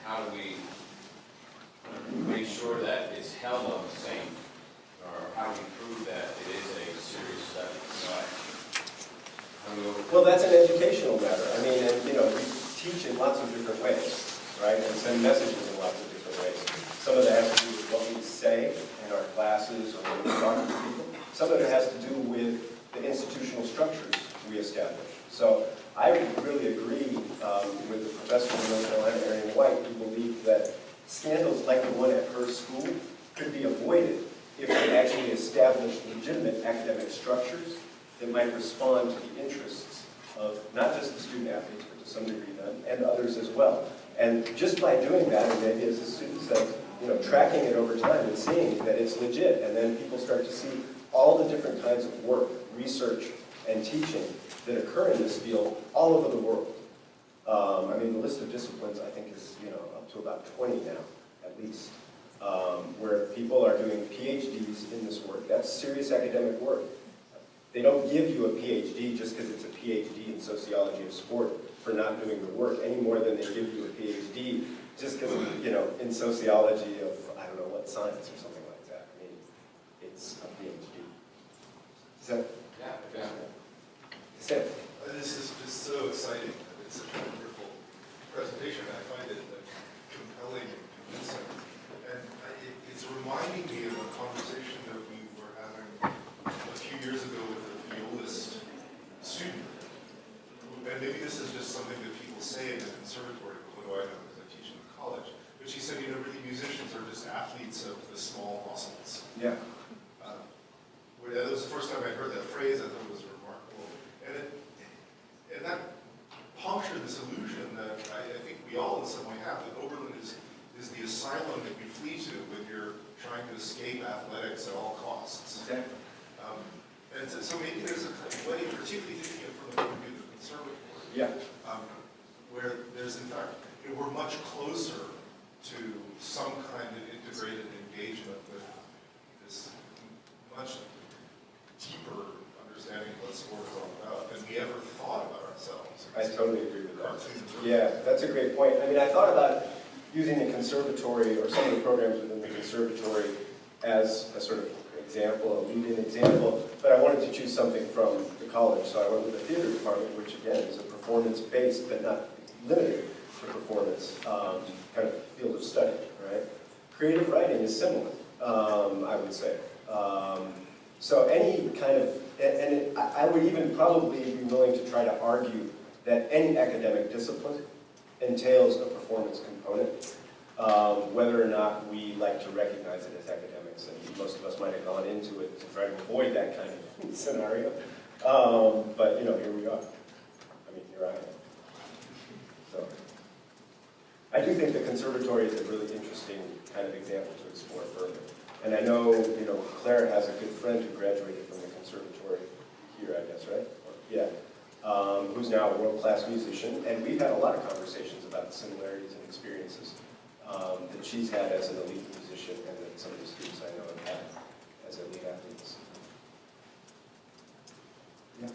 how do we make sure that it's held on the same, or how do we prove that it is a serious study? Well, that's an educational matter. I mean, and, you know, we teach in lots of different ways, right? And send messages in lots of different ways. Some of that has to do with what we say in our classes or when we talk to people. Some of it has to do with the institutional structures we establish. So I would really agree with the professor from North Carolina, Arian White, who believed that scandals like the one at her school could be avoided if we actually established legitimate academic structures that might respond to the interests of not just the student athletes, but to some degree them, and others as well. And just by doing that, and maybe as the student said, you know, tracking it over time and seeing that it's legit, and then people start to see all the different kinds of work, research, and teaching that occur in this field all over the world. I mean, the list of disciplines, I think, is, you know, up to about 20 now, at least, where people are doing PhDs in this work. That's serious academic work. They don't give you a PhD just because it's a PhD in sociology of sport for not doing the work any more than they give you a PhD just because, you know, in sociology of, I don't know what, science or something like that. I mean, it's a PhD. Is that? Yeah. Sam? This is just so exciting. It's such a wonderful presentation. I find it compelling and convincing. And it's reminding me of a conversation that we were having a few years ago with a violist student. And maybe this is just something that people say in the conservatory, what do I know, because I teach in college. But she said, you know, really musicians are just athletes of the small muscles. Yeah. That was the first time I heard that phrase. I thought it was remarkable. And that punctured this illusion that I think we all in some way have, that Oberlin is the asylum that we flee to when you're trying to escape athletics at all costs. Exactly. And so maybe there's a kind of way, particularly thinking it from the point of view of the conservatory, Yeah. where there's in fact, you know, we're much closer to some kind of integrated engagement with this much deeper understanding of what sport is all about than we ever thought about ourselves. I totally agree with that. Cartoons. Yeah, that's a great point. I mean, I thought about using the conservatory or some of the programs within the conservatory as a sort of example, a lead-in example, but I wanted to choose something from the college, so I went with the theater department, which again is a performance-based, but not limited to performance, kind of field of study, right? Creative writing is similar, I would say. So any kind of, and I would even probably be willing to try to argue that any academic discipline entails a performance component, whether or not we like to recognize it as academics, and most of us might have gone into it to try to avoid that kind of scenario. But, you know, here we are. I mean, here I am. So, I do think the conservatory is a really interesting kind of example to explore further. And I know, you know, Claire has a good friend who graduated from the conservatory here, I guess, right? Yeah. Who's now a world-class musician, and we've had a lot of conversations about the similarities and experiences that she's had as an elite musician and that some of the students I know have had as elite athletes. Yeah.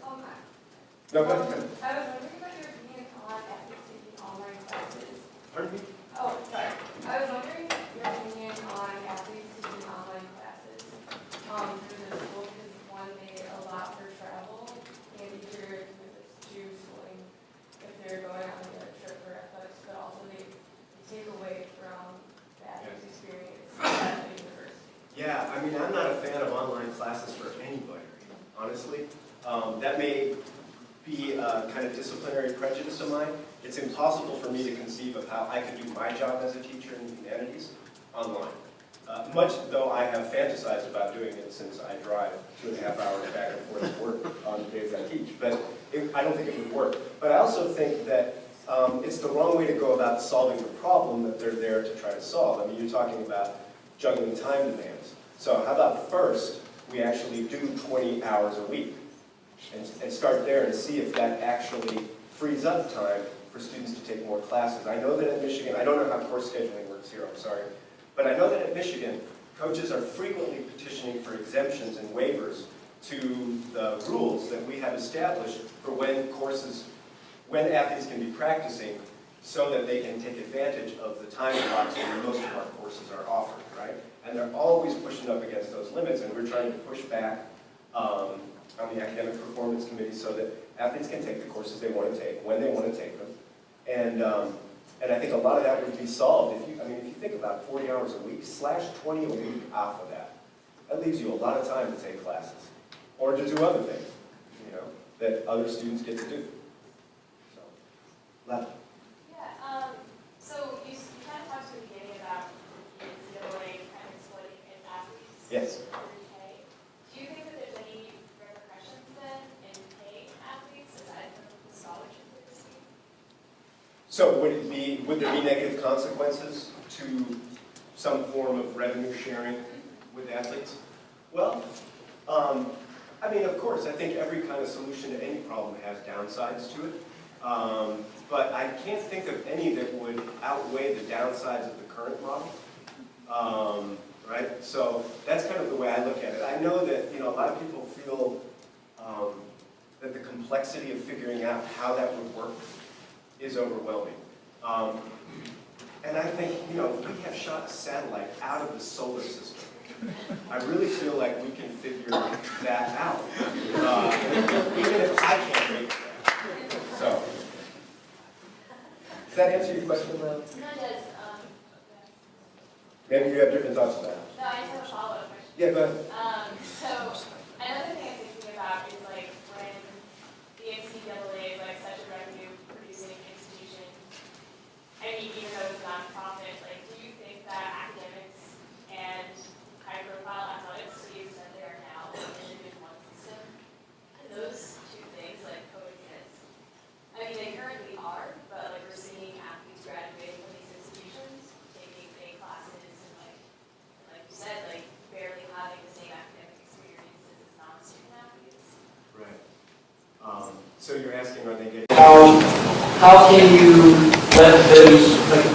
No, go ahead. I was wondering about your opinion on athletes taking online classes. Pardon me? Oh, sorry. I was wondering your opinion on athletes taking online classes through the school, because one, they allow for travel and either to schooling if they're going on a trip for athletics, but also they take away from the athlete's experience at the university. Yeah, I mean, I'm not a fan of online classes for anybody, honestly. That may be a kind of disciplinary prejudice of mine. It's impossible for me to conceive of how I could do my job as a teacher in the humanities online. Much though I have fantasized about doing it since I drive 2.5 hours back and forth to work on the days I teach. But I don't think it would work. But I also think that it's the wrong way to go about solving the problem that they're there to try to solve. I mean, you're talking about juggling time demands. So how about first, we actually do 20 hours a week and start there and see if that actually frees up time for students to take more classes. I know that at Michigan, I don't know how course scheduling works here, I'm sorry, but I know that at Michigan, coaches are frequently petitioning for exemptions and waivers to the rules that we have established for when athletes can be practicing so that they can take advantage of the time blocks where most of our courses are offered, right? And they're always pushing up against those limits, and we're trying to push back on the academic performance committee so that athletes can take the courses they want to take, when they want to take them. And I think a lot of that would be solved if you think about 40 hours a week, slash 20 a week off of that. That leaves you a lot of time to take classes, or to do other things, that other students get to do. So, Lev. Yeah, so you kind of talked at the beginning about the NCAA kind of splitting its athletes. Yes. Through pay. Do you think that there's any repercussions then in paying athletes aside from the scholarship that they receive? So would there be negative consequences to some form of revenue sharing with athletes? Well, of course, I think every kind of solution to any problem has downsides to it. But I can't think of any that would outweigh the downsides of the current model. Right? So that's kind of the way I look at it. I know that a lot of people feel that the complexity of figuring out how that would work is overwhelming. And I think, we have shot a satellite out of the solar system. I really feel like we can figure that out, even if I can't make that. So, does that answer your question, Lynn? No, it does. Maybe you have different thoughts about it. No, I just have a follow-up question. Yeah, go ahead. So another thing I'm thinking about is like when the NCAA is like such a revenue-producing institution. I mean, even though it's a nonprofit, like, do you think that academics and high-profile athletics, to the extent they are now, in one system, can those two things like coexist? I mean, they currently are, but like we're seeing athletes graduating from these institutions, taking big classes, and like you said, like barely having the same academic experiences as non-student athletes. Right. So you're asking, are they getting... How can you let them,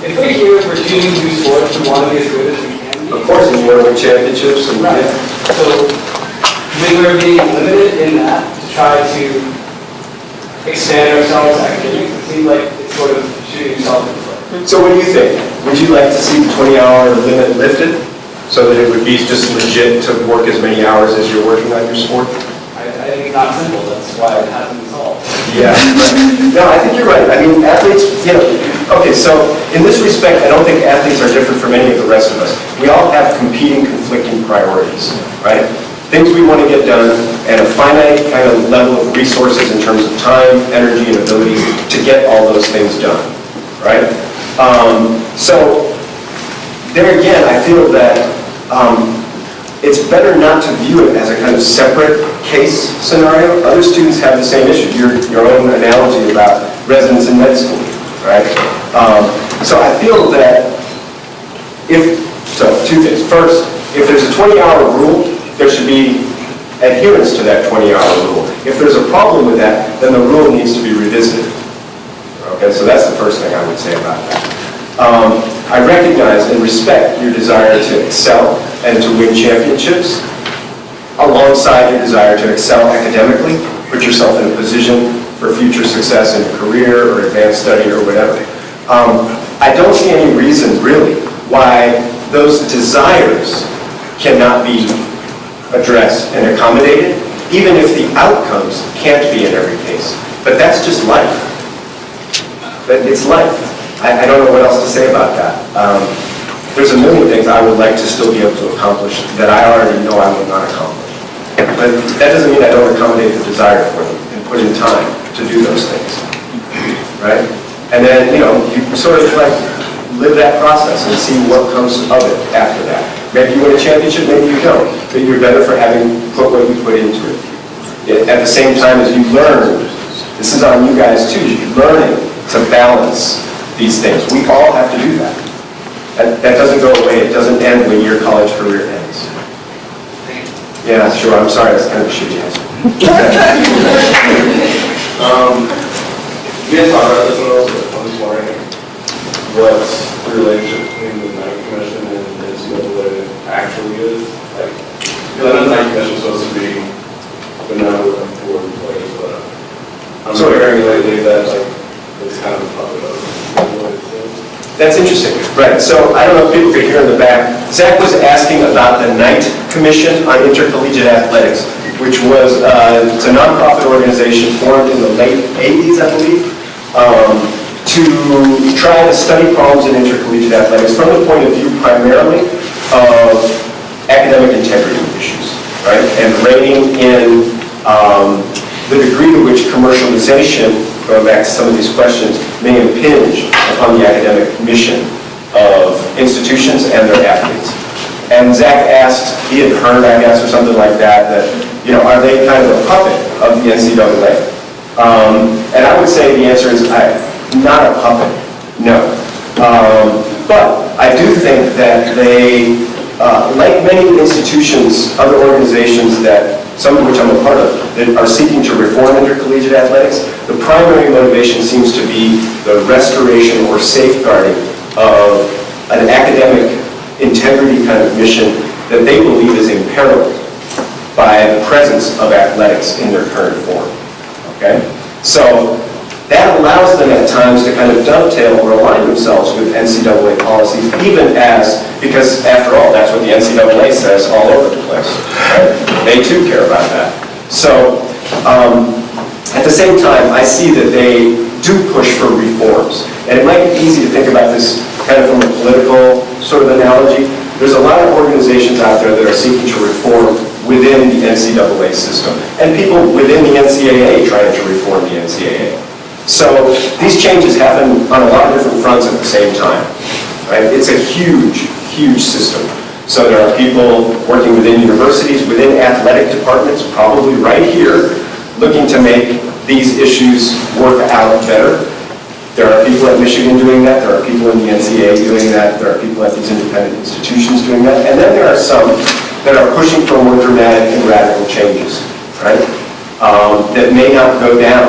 if we're here, we're choosing to do sports, we want to be as good as we can be. Of course, and you want to win championships. And right. So we were being limited in that to try to expand ourselves academically. It seems like it's sort of shooting yourself in the foot. So what do you think? Would you like to see the 20-hour limit lifted so that it would be just legit to work as many hours as you're working on your sport? I think it's not simple. That's why it hasn't been solved. Yeah. No, I think you're right. I mean, athletes, okay, so in this respect, I don't think athletes are different from any of the rest of us. We all have competing, conflicting priorities, right? Things we want to get done and a finite kind of level of resources in terms of time, energy, and abilities to get all those things done, right? So there again, I feel that it's better not to view it as a kind of separate case scenario. Other students have the same issue. Your own analogy about residents in med school, right? So I feel that two things. First, if there's a 20-hour rule, there should be adherence to that 20-hour rule. If there's a problem with that, then the rule needs to be revisited. Okay, so that's the first thing I would say about that. I recognize and respect your desire to excel and to win championships, alongside your desire to excel academically, put yourself in a position for future success in your career or advanced study or whatever. I don't see any reason, really, why those desires cannot be addressed and accommodated, even if the outcomes can't be in every case. But that's just life. It's life. I don't know what else to say about that. There's a million things I would like to still be able to accomplish that I already know I will not accomplish. But that doesn't mean I don't accommodate the desire for them and put in time to do those things, right? And then, you sort of like live that process and see what comes of it after that. Maybe you win a championship, maybe you don't, but you're better for having put what you put into it. At the same time as you learn, this is on you guys too, you're learning to balance these things. We all have to do that. That doesn't go away. It doesn't end when your college career ends. Yeah, sure. I'm sorry. That's kind of a shitty answer. You guys talk about this one also. I'm just wondering what's the relationship between the Knight Commission and the NCAA actually is. Like, because I know the Knight Commission is supposed to be benevolent for the players, but I'm hearing lately that like is kind of a puppet of. That's interesting. Right. So I don't know if people could hear in the back. Zach was asking about the Knight Commission on Intercollegiate Athletics, which was it's a nonprofit organization formed in the late 80s, I believe, to try to study problems in intercollegiate athletics from the point of view primarily of academic integrity issues, right? And reining in the degree to which commercialization, going back to some of these questions, may impinge upon the academic mission of institutions and their athletes. And Zach asked, he had heard, I guess, or something like that, you know, are they kind of a puppet of the NCAA? And I would say the answer is not a puppet, no. But I do think that they, like many institutions, other organizations that, some of which I'm a part of, that are seeking to reform intercollegiate athletics, the primary motivation seems to be the restoration or safeguarding of an academic integrity kind of mission that they believe is imperiled by the presence of athletics in their current form. Okay? So that allows them at times to kind of dovetail or align themselves with NCAA policies, even as, because after all, that's what the NCAA says all over the place. Right? They too care about that. So at the same time, I see that they do push for reforms. And it might be easy to think about this kind of from a political sort of analogy. There's a lot of organizations out there that are seeking to reform within the NCAA system, and people within the NCAA trying to reform the NCAA. So these changes happen on a lot of different fronts at the same time, right? It's a huge, huge system. So there are people working within universities, within athletic departments, probably right here, looking to make these issues work out better. There are people at Michigan doing that. There are people in the NCAA doing that. There are people at these independent institutions doing that. And then there are some that are pushing for more dramatic and radical changes, right? That may not go down,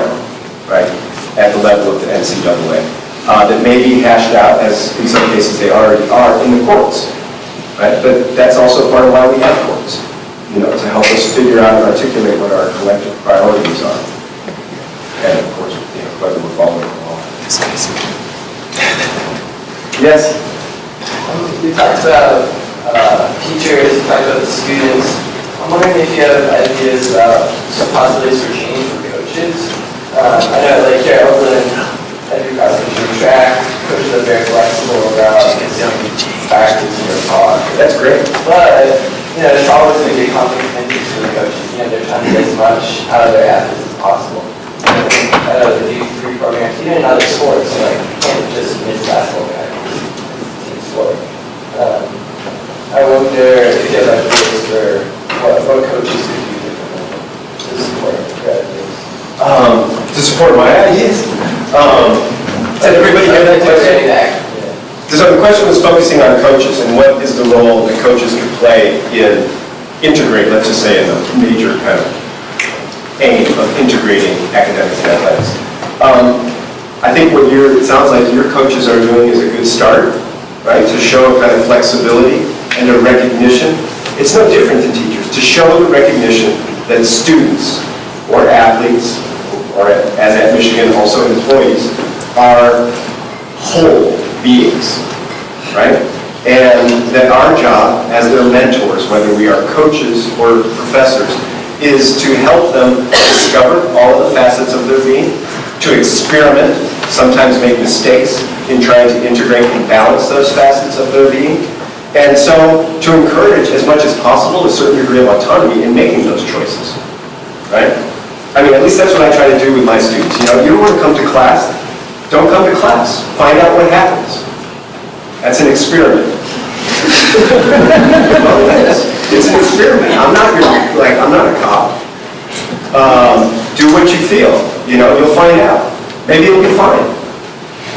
right, at the level of the NCAA. That may be hashed out, as in some cases they already are, in the courts, right? But that's also part of why we have courts, you know, to help us figure out and articulate what our collective priorities are. And of course, you know, whether we're following the law. Yes? We talked about teachers, we talked about the students. I'm wondering if you have ideas about some possibilities for change for coaches. I know, like here at Oakland, I do cross-country track. Coaches are very flexible about practice or talk. That's great. But, you know, it's always going to be a conflict of interest for the coaches. You know, they're trying to get as much out of their athletes as possible. I know the D3 programs, even in other sports, like, you can't just miss basketball practice. It's a team sport. I wonder if you have ideas for what coaches could do differently to support your ideas. To support my ideas? Did everybody get that question? So the question was focusing on coaches and what is the role that coaches could play in let's just say, in the major kind of aim of integrating academics and athletics. I think what it sounds like your coaches are doing is a good start, right? To show a kind of flexibility and a recognition. It's no different than teachers. To show the recognition that students or athletes, or as at Michigan, also employees, are whole beings, right? And that our job as their mentors, whether we are coaches or professors, is to help them discover all of the facets of their being, to experiment, sometimes make mistakes in trying to integrate and balance those facets of their being, and so to encourage as much as possible a certain degree of autonomy in making those choices, right? I mean, at least that's what I try to do with my students. You know, you don't want to come to class, don't come to class. Find out what happens. That's an experiment. Well, it is. It's an experiment. I'm not a cop. Do what you feel. You know, you'll find out. Maybe it'll be fine,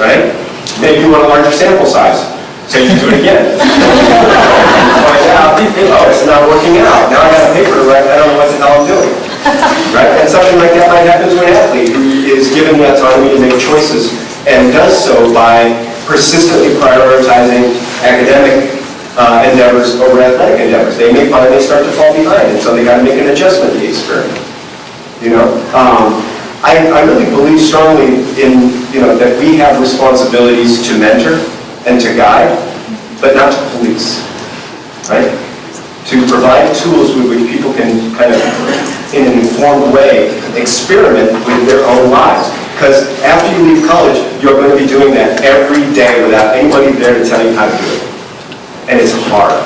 right? Maybe you want a larger sample size, so you do it again. Find out, oh, it's not working out. Now I got a paper to write, I don't know what the hell I'm doing. Right? And something like that might happen to an athlete who is given the autonomy to make choices and does so by persistently prioritizing academic endeavors over athletic endeavors. They may find they start to fall behind, and so they got to make an adjustment to the experiment. You know, I really believe strongly in, that we have responsibilities to mentor and to guide, but not to police, right? To provide tools with which people can kind of, in an informed way, experiment with their own lives. Because after you leave college, you're going to be doing that every day without anybody there to tell you how to do it. And it's hard.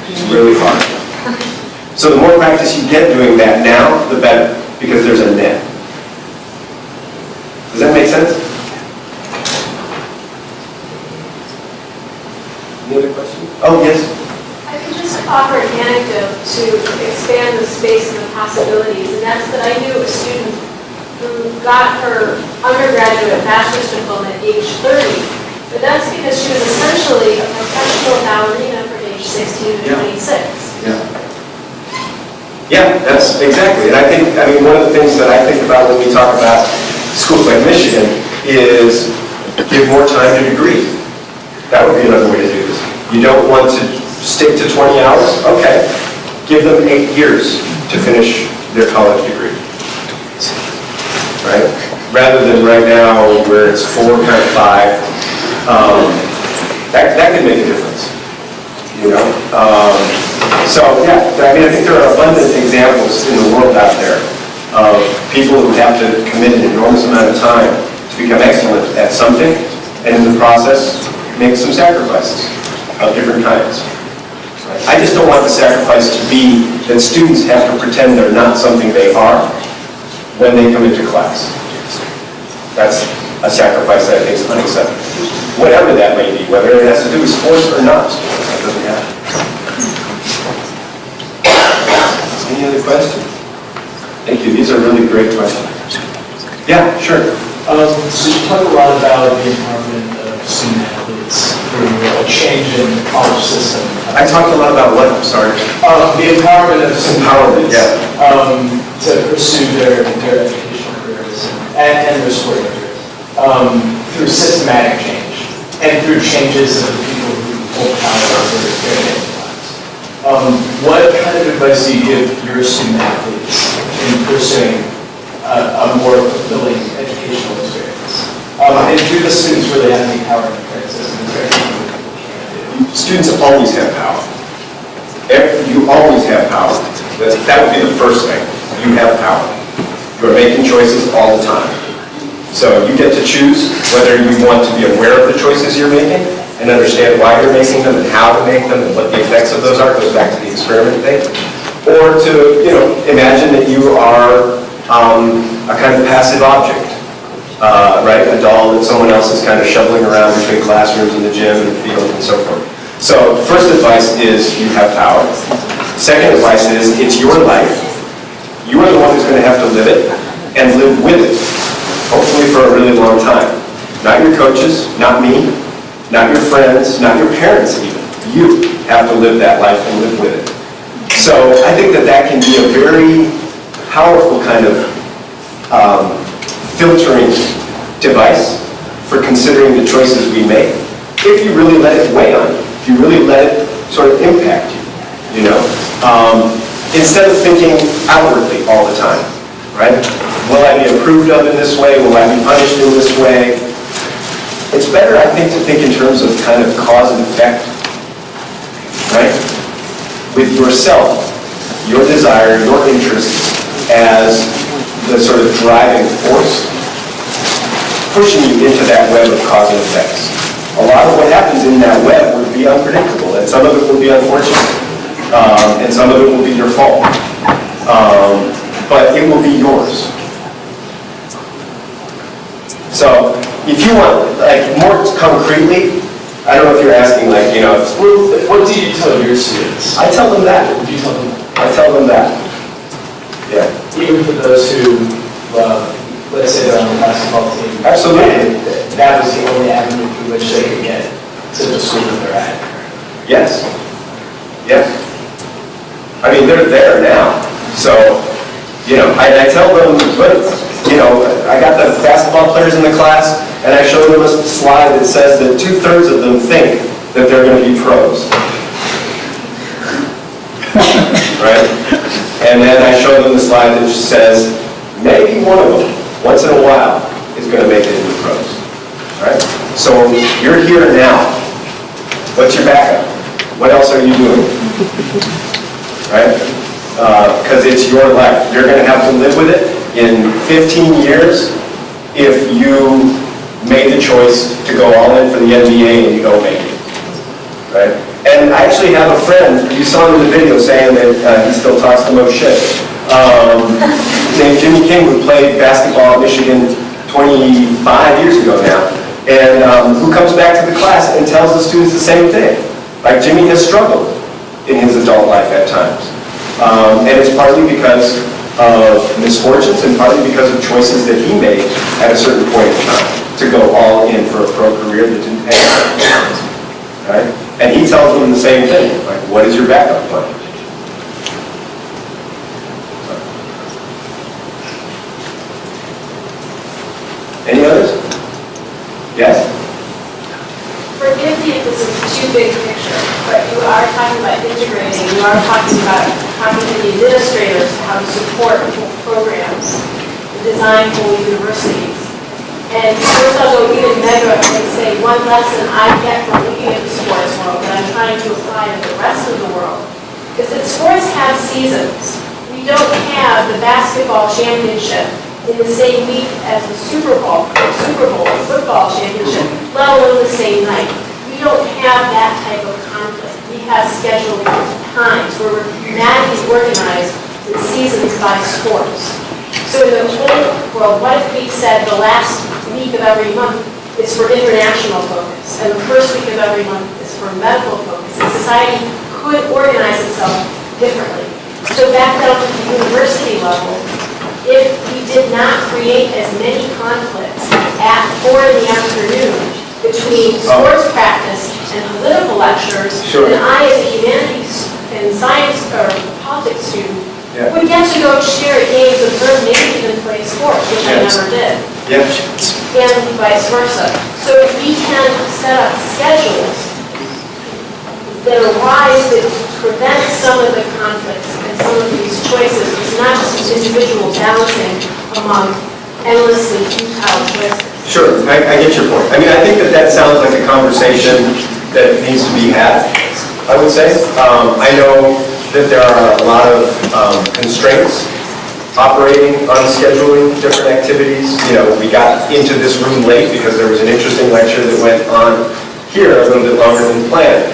It's really hard. So the more practice you get doing that now, the better, because there's a net. Does that make sense? Any other questions? Oh, yes? I could just offer an anecdote to expand the space and the possibilities, and that's that I knew a student who got her undergraduate bachelor's diploma at age 30, but that's because she was essentially a professional ballerina from age 16 to 26. Yeah, that's exactly. And I mean, one of the things that I think about when we talk about schools like Michigan is give more time to degrees. That would be another way to do this. You don't want to stick to 20 hours? Okay. Give them 8 years to finish their college degree. Right? Rather than right now where it's 4, kind of 5. That could make a difference. So yeah, I mean, I think there are abundant examples in the world out there of people who have to commit an enormous amount of time to become excellent at something, and in the process, make some sacrifices of different kinds. I just don't want the sacrifice to be that students have to pretend they're not something they are when they come into class. That's a sacrifice that I think is unacceptable. Whatever that may be, whether it has to do with sports or not sports, that doesn't matter. Any other questions? Thank you. These are really great questions. Yeah, sure. So you talk a lot about the empowerment of student athletes through a change in the college system. I talked a lot about what? I'm sorry. The empowerment of student athletes, yeah. To pursue their educational careers and their sporting careers through systematic change and through changes of the people who hold power over their lives. What kind of advice do you give your student athletes in pursuing a more fulfilling educational experience? And do the students really have any power in the current system? Is there anything that people can do? Students always have power. You always have power. That would be the first thing. You have power. You are making choices all the time. So you get to choose whether you want to be aware of the choices you're making and understand why you're making them and how to make them and what the effects of those are. It goes back to the experiment thing. Or to, imagine that you are a kind of passive object, right? A doll that someone else is kind of shoveling around between classrooms and the gym and the field and so forth. So first advice is you have power. Second advice is it's your life. You are the one who's going to have to live it and live with it, hopefully for a really long time. Not your coaches, not me, not your friends, not your parents even. You have to live that life and live with it. So I think that can be a very powerful kind of filtering device for considering the choices we make, if you really let it weigh on you, if you really let it sort of impact you, instead of thinking outwardly all the time, right? Will I be approved of in this way? Will I be punished in this way? It's better, I think, to think in terms of kind of cause and effect, right? With yourself, your desire, your interests as the sort of driving force, pushing you into that web of cause and effects. A lot of what happens in that web would be unpredictable, and some of it will be unfortunate, and some of it will be your fault. But it will be yours. So, if you want, more concretely, I don't know if you're asking, what do you tell your students? I tell them that. Do you tell them that? I tell them that. Yeah. Even for those who, let's say they're on the basketball team. Absolutely. That was the only avenue through which they could get to the school that they're at. Yes. Yes. I mean, they're there now. So, I tell them, I got the basketball players in the class, and I show them a slide that says that 2/3 of them think that they're going to be pros. Right? And then I show them the slide that says maybe one of them, once in a while, is going to make it into pros. Right? So you're here now. What's your backup? What else are you doing? Right? Because it's your life. You're going to have to live with it in 15 years if you made the choice to go all in for the NBA and you don't make it. Right? And I actually have a friend, you saw him in the video saying that he still talks the most shit, named Jimmy King, who played basketball at Michigan 25 years ago now, and who comes back to the class and tells the students the same thing. Like, Jimmy has struggled in his adult life at times. And it's partly because of misfortunes and partly because of choices that he made at a certain point in time to go all in for a pro career that didn't pay off. Right? And he tells them the same thing. Like, what is your backup plan? Any others? Yes? Forgive the emphasis too big picture, but you are talking about integrating, you are talking about talking to the administrators how to support programs, design whole universities. And first I'll go even mega and say one lesson I get from looking at the sports world that I'm trying to apply to the rest of the world is that sports have seasons. We don't have the basketball championship in the same week as the Super Bowl football championship, let alone the same night. We don't have that type of conflict. We have scheduled times where we're madly organized with seasons by sports. So in the whole world, what if we said the last week of every month is for international focus, and the first week of every month is for medical focus, and society could organize itself differently. So back down to the university level, if we did not create as many conflicts at 4 in the afternoon between sports practice and political lectures, then I, as a humanities and science or politics student, would get to go share at games, observe, maybe even play sports, which I never did. And vice versa. So if we can set up schedules that are wise that prevent some of the conflicts and some of these choices, it's not just individual balancing among endlessly futile choices. Sure, I get your point. I mean, I think that sounds like a conversation that needs to be had, I would say. I know that there are a lot of constraints operating on scheduling different activities. You know, we got into this room late because there was an interesting lecture that went on here a little bit longer than planned.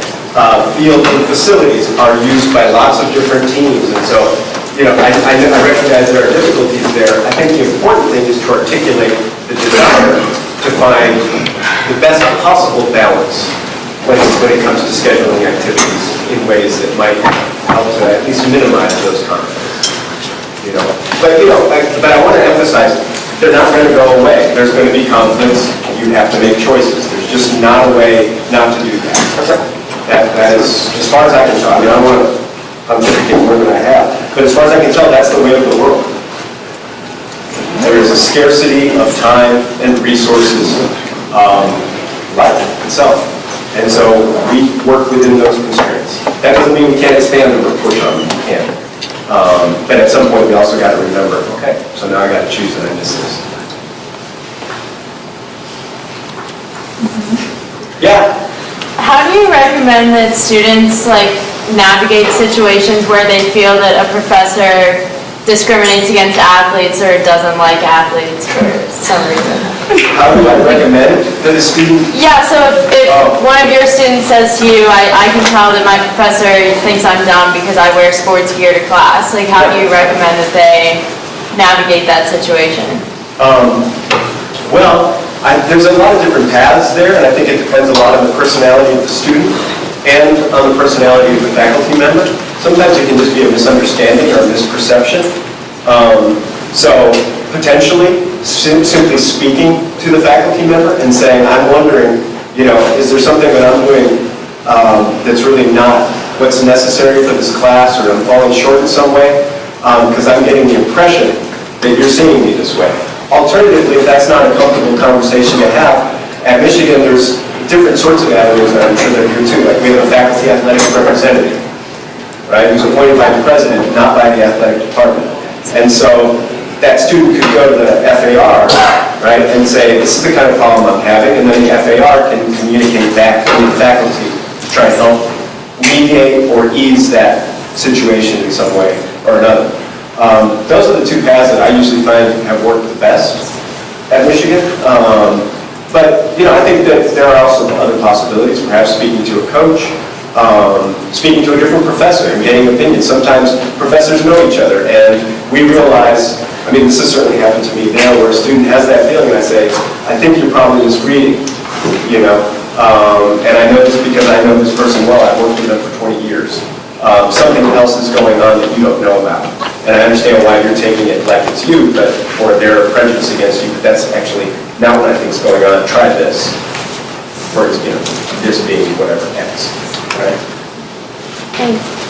Field and facilities are used by lots of different teams, and so, you know, I recognize there are difficulties there. I think the important thing is to articulate the desire to find the best possible balance when it comes to scheduling activities in ways that might help to at least minimize those conflicts. You know, but I want to emphasize, they're not going to go away. There's going to be conflicts. You have to make choices. There's just not a way not to do that. That is, as far as I can tell. I mean, I don't want to pontificate more than I have, but as far as I can tell, that's the way of the world. There is a scarcity of time and resources, life itself. And so we work within those constraints. That doesn't mean we can't expand or push on them. We can. But at some point, we also got to remember, okay, so now I got to choose and I miss this. Yeah? How do you recommend that students navigate situations where they feel that a professor discriminates against athletes or doesn't like athletes for some reason? How do I recommend that a student? Yeah, so if one of your students says to you, I can tell that my professor thinks I'm dumb because I wear sports gear to class, how do you recommend that they navigate that situation? There's a lot of different paths there, and I think it depends a lot on the personality of the student and on the personality of the faculty member. Sometimes it can just be a misunderstanding or a misperception. So potentially, simply speaking to the faculty member and saying, I'm wondering, is there something that I'm doing that's really not what's necessary for this class, or I'm falling short in some way, because I'm getting the impression that you're seeing me this way. Alternatively, if that's not a comfortable conversation to have, at Michigan there's different sorts of avenues that I'm sure they're here too. Like we have a faculty athletics representative, right, who's appointed by the president, not by the athletic department. And so that student could go to the FAR, right, and say, this is the kind of problem I'm having, and then the FAR can communicate back to the faculty to try and help mediate or ease that situation in some way or another. Those are the two paths that I usually find have worked the best at Michigan. But, you know, I think that there are also other possibilities, perhaps speaking to a coach, speaking to a different professor and getting opinions. Sometimes professors know each other, and we realize, I mean, this has certainly happened to me now, where a student has that feeling, and I say, I think your problem is reading, you know, and I know this because I know this person well. I've worked with them for 20 years. Something else is going on that you don't know about. And I understand why you're taking it like it's you, but, or they're prejudiced against you, but that's actually not what I think is going on. Try this. For, you know, this being whatever X, right? Thanks.